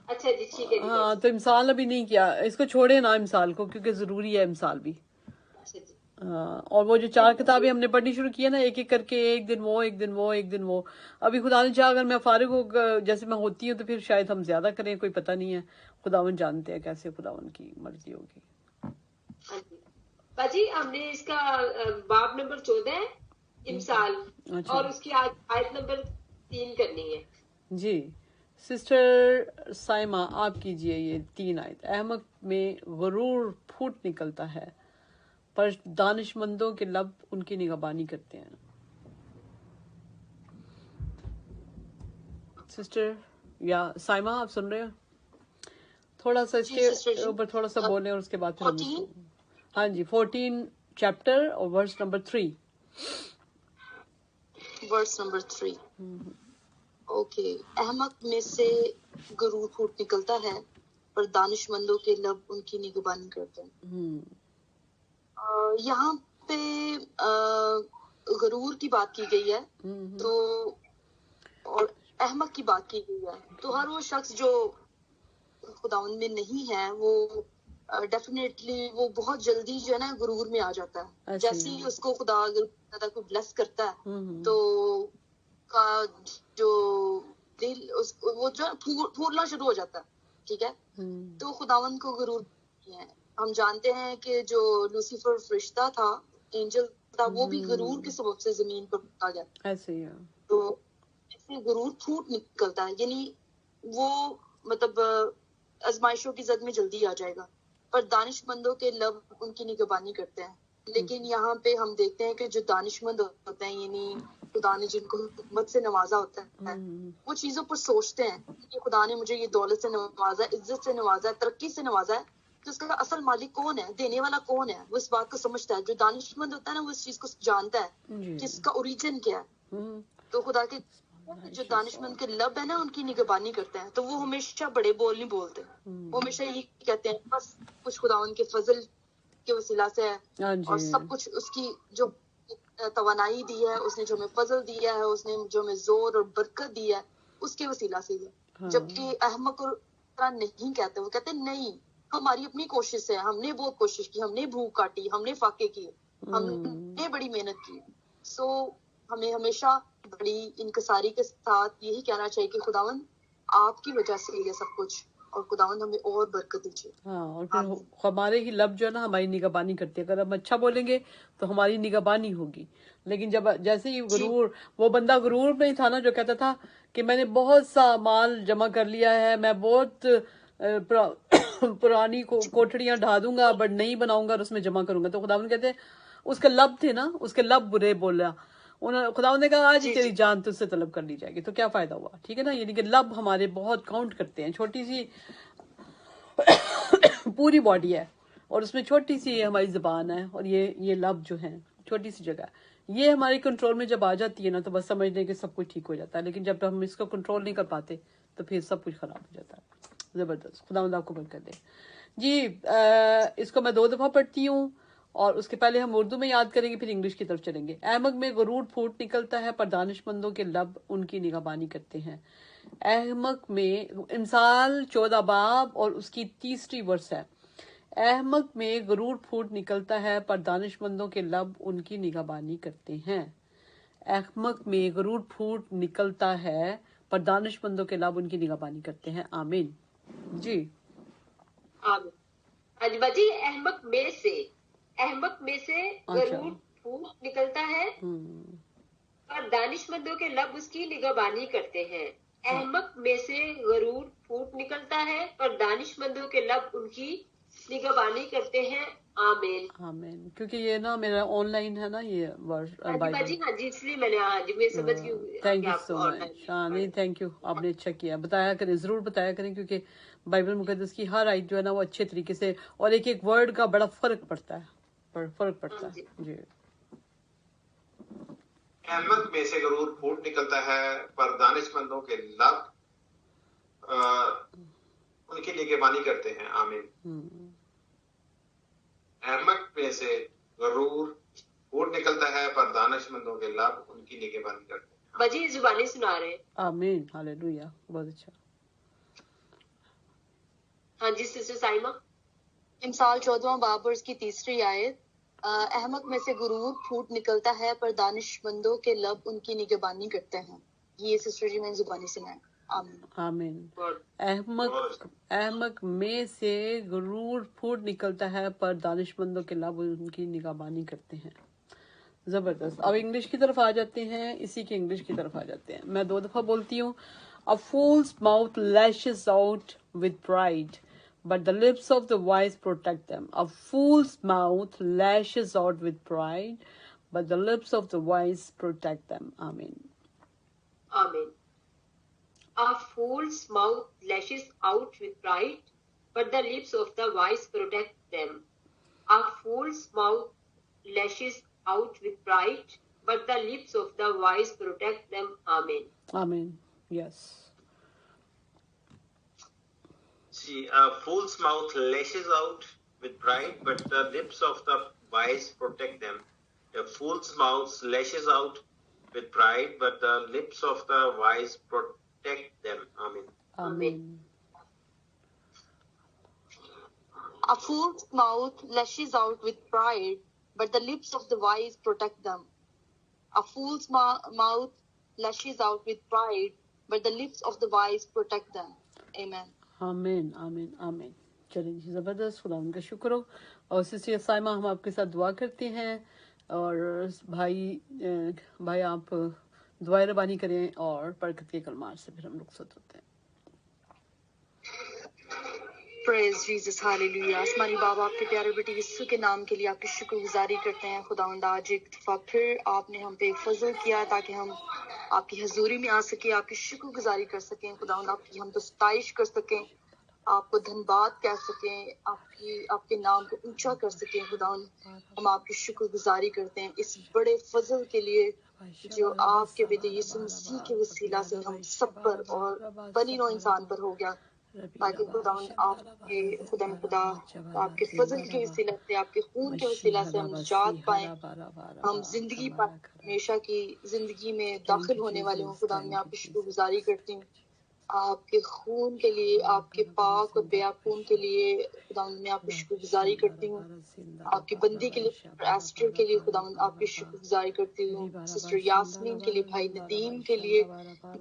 अच्छा जी, ठीक है जी। हाँ तो इमसाल अभी नहीं किया, इसको छोड़े ना इमसाल को, क्योंकि जरूरी है इमसाल भी। अच्छा जी। हाँ, और वो जो 4 किताबें हमने पढ़नी शुरू की है ना, एक एक करके, एक दिन वो एक दिन वो एक दिन वो। अभी खुदा ने चाहा अगर मैं फारिग हो जैसे मैं होती हूँ तो फिर शायद हम ज्यादा करें, कोई पता नहीं है। खुदावन जानते हैं कैसे खुदावन की मर्जी होगी। हाँ जी बाजी, हमने इसका बाब नंबर 14 है इमसाल। अच्छा। और उसकी आयत नंबर 3 करनी है जी। सिस्टर साइमा आप कीजिए ये 3 आयत। अहमक में गुरूर फूट निकलता है पर दानिशमंदों के लब उनकी निगहबानी करते हैं। सिस्टर या साइमा आप सुन रहे हो? थोड़ा सा इसके ऊपर थोड़ा सा बोलें और उसके बाद फिर हम हाँ जी 14 चैप्टर और verse number 3। Verse number 3 okay. अहमक में से गरूर फूट निकलता है पर दानिशमंदों के लब उनकी निगरानी करते हैं। यहाँ पे गरूर की बात की गई है तो और अहमक की बात की गई है, तो हर वो शख्स जो खुदावंद में नहीं है वो डेफिनेटली वो बहुत जल्दी जो है ना गुरूर में आ जाता है। जैसे ही उसको खुदा अगर को ब्लेस करता है तो का जो दिल वो जो फूलना शुरू हो जाता है, ठीक है। तो खुदावंद को गुरूर है। हम जानते हैं कि जो लूसीफर फरिश्ता था, एंजल था, वो भी गुरूर के सबब से जमीन पर आ गया। ऐसे ही है। तो ऐसे गुरूर फूट निकलता है, यानी वो मतलब आजमाइशों की जद में जल्दी आ जाएगा, पर दानिशमंदों के लब उनकी निगरानी करते हैं। लेकिन यहाँ पे हम देखते हैं कि जो दानिशमंद होते हैं, यानी खुदा ने जिनको हिकमत से नवाजा होता है, वो चीजों पर सोचते हैं कि खुदा ने मुझे ये दौलत से नवाजा, इज्जत से नवाजा, तरक्की से नवाजा है, तो उसका असल मालिक कौन है, देने वाला कौन है, वो इस बात को समझता है। जो दानिशमंद होता है ना, वो इस चीज को जानता है कि इसका ओरिजिन क्या है। तो खुदा के जो दानिशमंद के लब है ना, उनकी निगरानी करते हैं। तो वो हमेशा बड़े बोल नहीं बोलते, वो हमेशा यही कहते हैं बस कुछ खुदा उनके फजल के वसीला से है और सब कुछ उसकी जो तवानाई दी है, उसने जो हमें फजल दिया है, उसने जो हमें जोर और बरकत दी है, उसके वसीला से है। जबकि अहमक और नहीं कहते, वो कहते नहीं, हमारी अपनी कोशिश है, हमने बहुत कोशिश की, हमने भूख काटी, हमने फाके किए, हमने बड़ी मेहनत की। सो हमें हमेशा बड़ी इनकसारी के साथ यही कहना चाहिए कि खुदावंद आपकी वजह से ये सब कुछ, और खुदावंद हमें और बरकत दीजिए। हाँ, और फिर हमारे ही लब जो है ना हमारी निगरानी करते हैं। अगर हम अच्छा बोलेंगे तो हमारी निगरानी होगी। लेकिन जब जैसे ही गुरूर, वो बंदा गुरूर में ही था ना जो कहता था कि मैंने बहुत सा माल जमा कर लिया है, मैं बहुत पुरानी कोठड़ियां ढा दूंगा बट नहीं बनाऊंगा और उसमें जमा करूंगा। तो खुदावंद कहते उसके लब थे ना, उसके लब बुरे बोला। उन्होंने खुदावंद ने कहा आज ही तेरी जान तुझसे तलब कर ली जाएगी, तो क्या फायदा हुआ, ठीक है ना। यानी कि लब हमारे बहुत काउंट करते हैं। छोटी सी पूरी बॉडी है और उसमें छोटी सी हमारी जुबान है, और ये लब जो है छोटी सी जगह, ये हमारे कंट्रोल में जब आ जाती है ना तो बस समझ लें कि सब कुछ ठीक हो जाता है। लेकिन जब हम इसको कंट्रोल नहीं कर पाते तो फिर सब कुछ खराब हो जाता है। जबरदस्त, खुदावंद आपको बंद कर दे जी। इसको मैं 2 दफा पढ़ती हूँ और उसके पहले हम उर्दू में याद करेंगे, फिर इंग्लिश की तरफ चलेंगे। अहमक में गुरूर फूट निकलता है पर दानिशमंदों के लब उनकी निगरानी करते हैं। अहमक में इमसाल 14 बाब और उसकी 3री वर्स है। अहमक में गुरूर फूट निकलता है पर दानिशमंदों के लब उनकी निगरानी करते हैं। अहमक में गुरूर फूट निकलता है पर दानिशमंदों के लब उनकी निगरानी करते हैं। आमीन जी। आमीन। अजबा जी, अहमक में से गरूर फूट निकलता है और दानिशमंदों के लब उसकी निगरानी करते हैं। अहमक में से गरूर फूट निकलता है पर दानिशमंदों के लब उनकी निगरानी करते हैं। आमीन आमीन। क्योंकि ये ना मेरा ऑनलाइन है ना ये वर्ष अजबा जी, हाँ जी, इसलिए मैंने आज मैं समझ गई। Thank you so much. हाँ नहीं, थैंक यू, आपने अच्छा किया। बताया करें, जरूर बताया करें, क्योंकि बाइबल मुकद्दस की हर आयत जो है ना वो अच्छे तरीके से, और एक एक वर्ड का बड़ा फर्क पड़ता है जी। अहमक में से गरूर फूट निकलता है पर दानिशमंदों के लब उनकी निगरानी करते हैं। आमीन। अहमक में से गरूर फूट निकलता है पर दानिशमंदों के लब उनकी निगरानी करते हैं। बजी जुबानी सुना रहे हैं। आमीन, हालेलुया, बहुत अच्छा। हाँ जी सिस्टर साइमा। इमसाल 14वां बाब और उसकी 3री आयत। अहमक में से गुरूर फूट निकलता है पर दानिशमंदों के लब उनकी निगरानी करते हैं। ये सिस्टर जी मैंने जुबानी सुनाया। आमीन। अहमक में से गुरूर फूट निकलता है पर दानिशमंदों के लब उनकी निगरानी करते हैं। जबरदस्त। अब इंग्लिश की तरफ आ जाते हैं, इसी के इंग्लिश की तरफ आ जाते हैं। मैं 2 दफा बोलती हूँ। A fool's mouth lashes out with pride, but the lips of the wise protect them. A fool's mouth lashes out with pride, but the lips of the wise protect them. Amen. Amen. A fool's mouth lashes out with pride, but the lips of the wise protect them. A fool's mouth lashes out with pride, but the lips of the wise protect them. Amen. Amen. Yes. A fool's mouth lashes out with pride, but the lips of the wise protect them. A fool's mouth lashes out with pride, but the lips of the wise protect them. Amen. Amen. A fool's mouth lashes out with pride, but the lips of the wise protect them. A fool's mouth lashes out with pride, but the lips of the wise protect them. Amen. आमीन आमीन आमीन। चलिए जी, ज़बरदस्त, खुदा उनका शुक्र हो। और सिस्टर साइमा, हम आपके साथ दुआ करते हैं, और भाई आप दुआ रबानी करें और बरकत के कलमात से फिर हम रुखसत होते हैं। Praise Jesus, hallelujah। आसमानी बाबा, आपके प्यारे बेटे यीशु के नाम के लिए आपकी शुक्रगुजारी करते हैं। खुदावंद, आज एक दफा फिर आपने हम पे फजल किया ताकि हम आपकी हजूरी में आ सके, आपकी शुक्रगुजारी कर सकें। खुदावंद, आपकी हम तो सताइश कर सकें, आपको धन्यवाद कह सकें, आपके नाम को ऊंचा कर सकें। खुदावंद, हम आपकी शुक्रगुजारी करते हैं इस बड़े फजल के लिए जो आपके बेटे यीशु मसीह के वसीला से हम सब पर और बनी नौ इंसान पर हो गया, ताकि खुदावंद आपके खुदा आपके फजल के वसीला से, आपके खून के वसीला से हम निजात पाएं, हम जिंदगी पाएं, हमेशा की जिंदगी में दाखिल होने वाले हों। खुदा, मैं आपकी शुक्रगुजारी करती हूँ आपके खून के लिए, आपके पाक और बेअब खून के लिए। खुदा, मैं आपकी शुक्रगुजारी करती हूँ आपकी बंदी के लिए, एस्टर के लिए। खुदा, आपकी शुक्रगुजारी करती हूँ सिस्टर यास्मीन के लिए, भाई नदीम के लिए,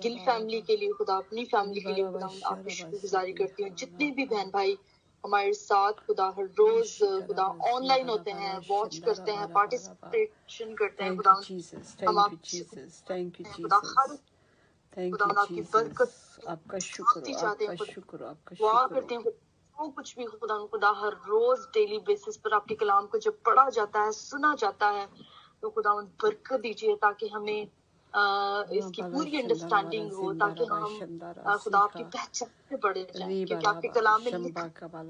गिल फैमिली के लिए, खुदा अपनी फैमिली के लिए। खुदा, आपकी शुक्रगुजारी करती हूँ जितने भी बहन भाई हमारे साथ खुदा हर रोज खुदा ऑनलाइन होते हैं, वॉच करते हैं, पार्टिसिपेशन करते हैं। खुदा, हम आपकी खुदा हर खुदा आपकी बरकत आपका शुक्र, चाहते हैं, आपका शुक्र, आपका दुआ शुक्र। करते हैं जो कुछ भी खुदा हर रोज डेली बेसिस पर आपके कलाम को जब पढ़ा जाता है, सुना जाता है, तो खुदा बरकत दीजिए ताकि हमें इसकी पूरी अंडरस्टैंडिंग हो, ताकि हम खुदा आपकी पहचान से बढ़े जाएं, क्योंकि आपके कलाम में लिखा है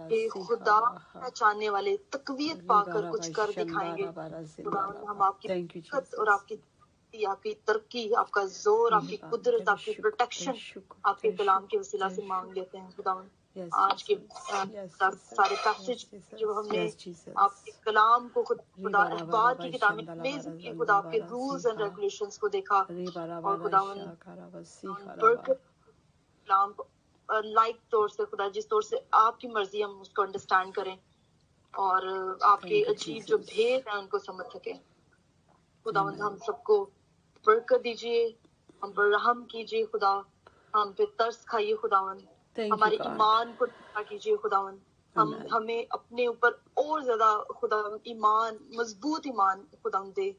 कि खुदा पहचानने वाले तकवीत पाकर कुछ कर दिखाएंगे। खुदा, हम आपकी बरकत और आपकी तरक्की, आपका जोर, आपकी कुदरत, आपकी प्रोटेक्शन आपके कलाम के वसीला से मांग लेते हैं। खुदा, आज के सारे पैसेज जो हमने आपके कलाम को खुदा अखबार की किताब में खुदा आपके रूल्स एंड रेगुलेशंस को देखा, और खुदा बरकत कलाम को लाइक तौर से खुदा जिस तौर से आपकी मर्जी हम उसको अंडरस्टैंड करें, और आपके अजीब जो भेद हैं उनको समझ सकें। खुदावंद, हम सबको बरकत दीजिए, हम पर रहम कीजिए खुदा, हम पे तरस खाइए खुदावंद, हमारे ईमान को कीजिए खुदावंद, हमें अपने ऊपर और ज्यादा खुदा ईमान, मजबूत ईमान खुदावंद दे,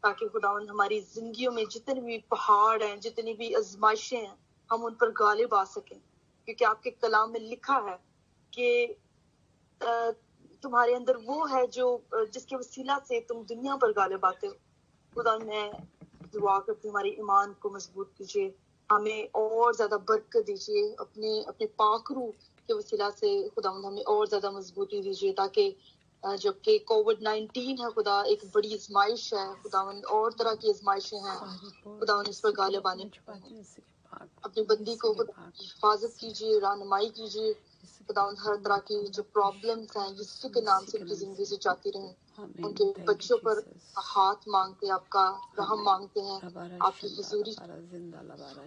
ताकि खुदावंद हमारी जिंदगियों में जितने भी पहाड़ हैं, जितनी भी आजमाइशें हैं, हम उन पर गालिब आ सकें, क्योंकि आपके कलाम में लिखा है कि तुम्हारे अंदर वो है जो जिसके वसीला से तुम दुनिया पर गालिब आते हो। खुदा, मैं दुआ करती हूँ हमारे ईमान को मजबूत कीजिए, हमें और ज्यादा बरकत दीजिए, अपने पाक रूह के वसीला से खुदा हमें और ज्यादा मजबूती दीजिए, ताकि जबकि कोविड-19 है खुदा एक बड़ी आजमाइश है खुदा, और तरह की आजमाइशें हैं खुदा, इस पर गालिब आने अपनी बंदी को हिफाजत कीजिए, रहनुमाई कीजिए खुदा, हर तरह की जो प्रॉब्लम्स हैं यीशु के नाम से उनकी जिंदगी से जाती रहें। उनके बच्चों पर हाथ मांगते हैं, आपका रहम मांगते हैं, आपकी हुजूरी,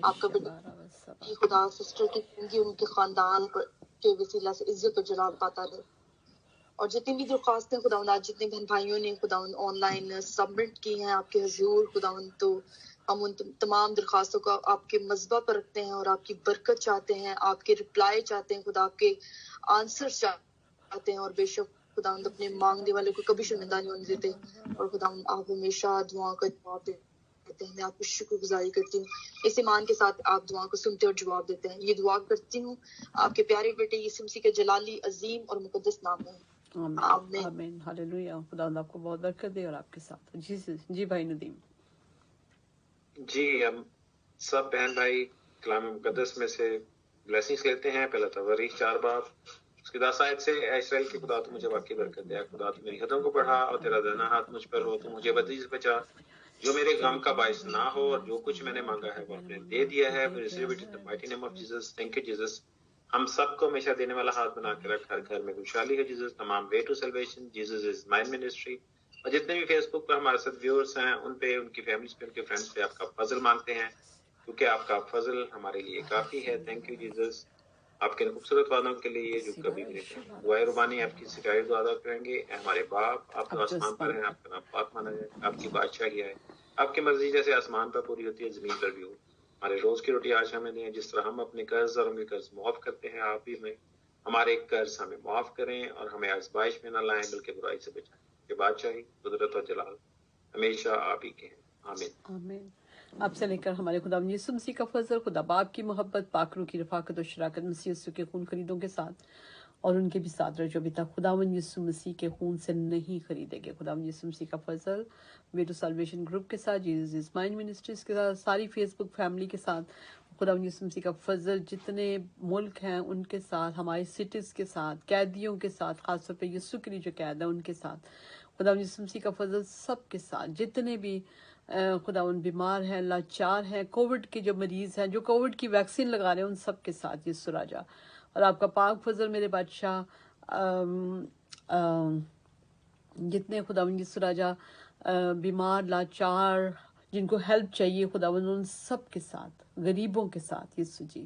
आपका बेटा खुदा सिस्टर की जिंदगी उनके खानदान पर के वसीला से इज्जत और जलाल पाता रहे। और जितनी भी दरख्वास्तें खुदा, आज जितने बहन भाइयों ने खुदा ऑनलाइन सबमिट की हैं आपके हुजूर खुदा, तो हम उन तमाम दरख्वास्तों को आपके मज़बा पर रखते हैं और आपकी बरकत चाहते हैं, आपके रिप्लाई चाहते हैं खुदा, आपके आंसर चाहते हैं, और बेशक खुदा अपने मांगने वाले को कभी शर्मिंदा नहीं होने देते, और खुदा आप हमेशा दुआओं का जवाब देते हैं। मैं आपको शुक्रगुजारी करती हूँ इस ईमान के साथ आप दुआओं को सुनते और जवाब देते हैं। ये दुआ करती हूँ आपके प्यारे बेटे यीशु मसीह के जलाली, अजीम और मुकद्दस नाम में, आमीन आमीन। हालेलुया। खुदा आपको बहुत बरकत दे और आपके साथ। जी भाई नदीम। जी, हम सब बहन भाई कलाम मुकद्दस में से ब्लेसिंग्स लेते हैं। पहला तवारीख 4 बाब उसके 10 आयत से, इस्राएल के खुदा, तू मुझे वाकई बरकत दे, खुदा तू मेरी हदों को बढ़ा और तेरा दाहिना हाथ मुझ पर हो, तू मुझे बदली से बचा, जो मेरे गम का बायस ना हो, और जो कुछ मैंने मांगा है वो आपने दे दिया है। Receive it in the mighty name of Jesus. Thank you Jesus. ہم سب کو ہمیشہ دینے والا ہاتھ بنا کے رکھ, ہر گھر میں خوشحالی ہے جیزس, تمام way to salvation, Jesus is my ministry. اور جتنے بھی فیس بک پر ہمارے ساتھ ویورز ہیں ان پہ, ان کی فیملیز پہ, ان کے فرینڈس پہ آپ کا فضل مانگتے ہیں, کیونکہ آپ کا فضل ہمارے لیے کافی ہے. تھینک یو جیزس آپ کے خوبصورت وعدوں کے لیے جو کبھی بھی نہیں کریں. دعائے روبانی آپ کی سچائی دعا ادا کریں گے. اے ہمارے باپ, آپ تو آسمان پر ہیں, آپ کا نام پاک مانا جائے, آپ کی بادشاہی ہے, آپ کی مرضی جیسے آسمان پر پوری ہوتی ہے زمین پر بھی ہو. ہمارے روز کی روٹی آج ہمیں دیں, جس طرح ہم اپنے قرض اور کے قرض معاف کرتے ہیں, آپ بھی ہمیں ہمارے قرض ہمیں معاف کریں, اور ہمیں آزمائش میں نہ لائیں بلکہ برائی سے بچائیں. کہ بادشاہی, قدرت اور جلال ہمیشہ آپ ہی کے ہیں. آمین. آمین. آپ سے لے کر ہمارے خداوند یسوع مسیح کا فضل, خدا باپ کی محبت, پاک روح کی رفاقت و شراکت مسیح یسوع کے خون خریدوں کے ساتھ, اور ان کے بھی ساتھ رہے جو ابھی تک خداوند یسوع مسیح کے خون سے نہیں خریدے گئے. خداوند یسوع مسیح کا فضل وے ٹو سیلویشن گروپ کے ساتھ, جیزس از مائن منسٹریز کے ساتھ, ساری فیس بک فیملی کے ساتھ, خداوند یسوع مسیح کا فضل جتنے ملک ہیں ان کے ساتھ, ہمارے سٹیز کے ساتھ, قیدیوں کے ساتھ, خاص طور پہ یسوع کے لیے جو قید ہے ان کے ساتھ, خداوند یسوع مسیح کا فضل سب کے ساتھ, جتنے بھی خداوند بیمار ہیں, لاچار ہیں, کووڈ کے جو مریض ہیں, جو کووڈ کی ویکسین لگا رہے ہیں, ان سب کے ساتھ یسوع راجا. اور آپ کا پاک فضل میرے بادشاہ, جتنے خداوند یسوع راجا بیمار, لاچار, جن کو ہیلپ چاہیے خداوند, ان سب کے ساتھ, غریبوں کے ساتھ یسوع جی.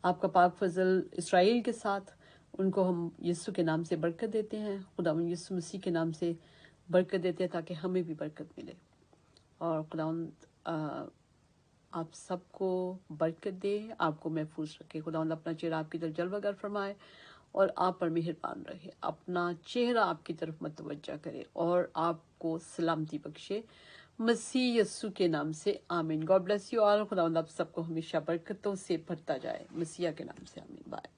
آپ کا پاک فضل اسرائیل کے ساتھ, ان کو ہم یسوع کے نام سے برکت دیتے ہیں, خداوند یسوع مسیح کے نام سے برکت دیتے ہیں تاکہ ہمیں بھی برکت ملے. اور خداوند آپ سب کو برکت دے, آپ کو محفوظ رکھے. خداوند اپنا چہرہ آپ کی طرف جلوہ گر فرمائے اور آپ پر مہربان رہے, اپنا چہرہ آپ کی طرف متوجہ کرے اور آپ کو سلامتی بخشے, مسیح یسوع کے نام سے آمین. God bless you all. خداوند آپ سب کو ہمیشہ برکتوں سے بھرتا جائے, مسیح کے نام سے آمین. بائے.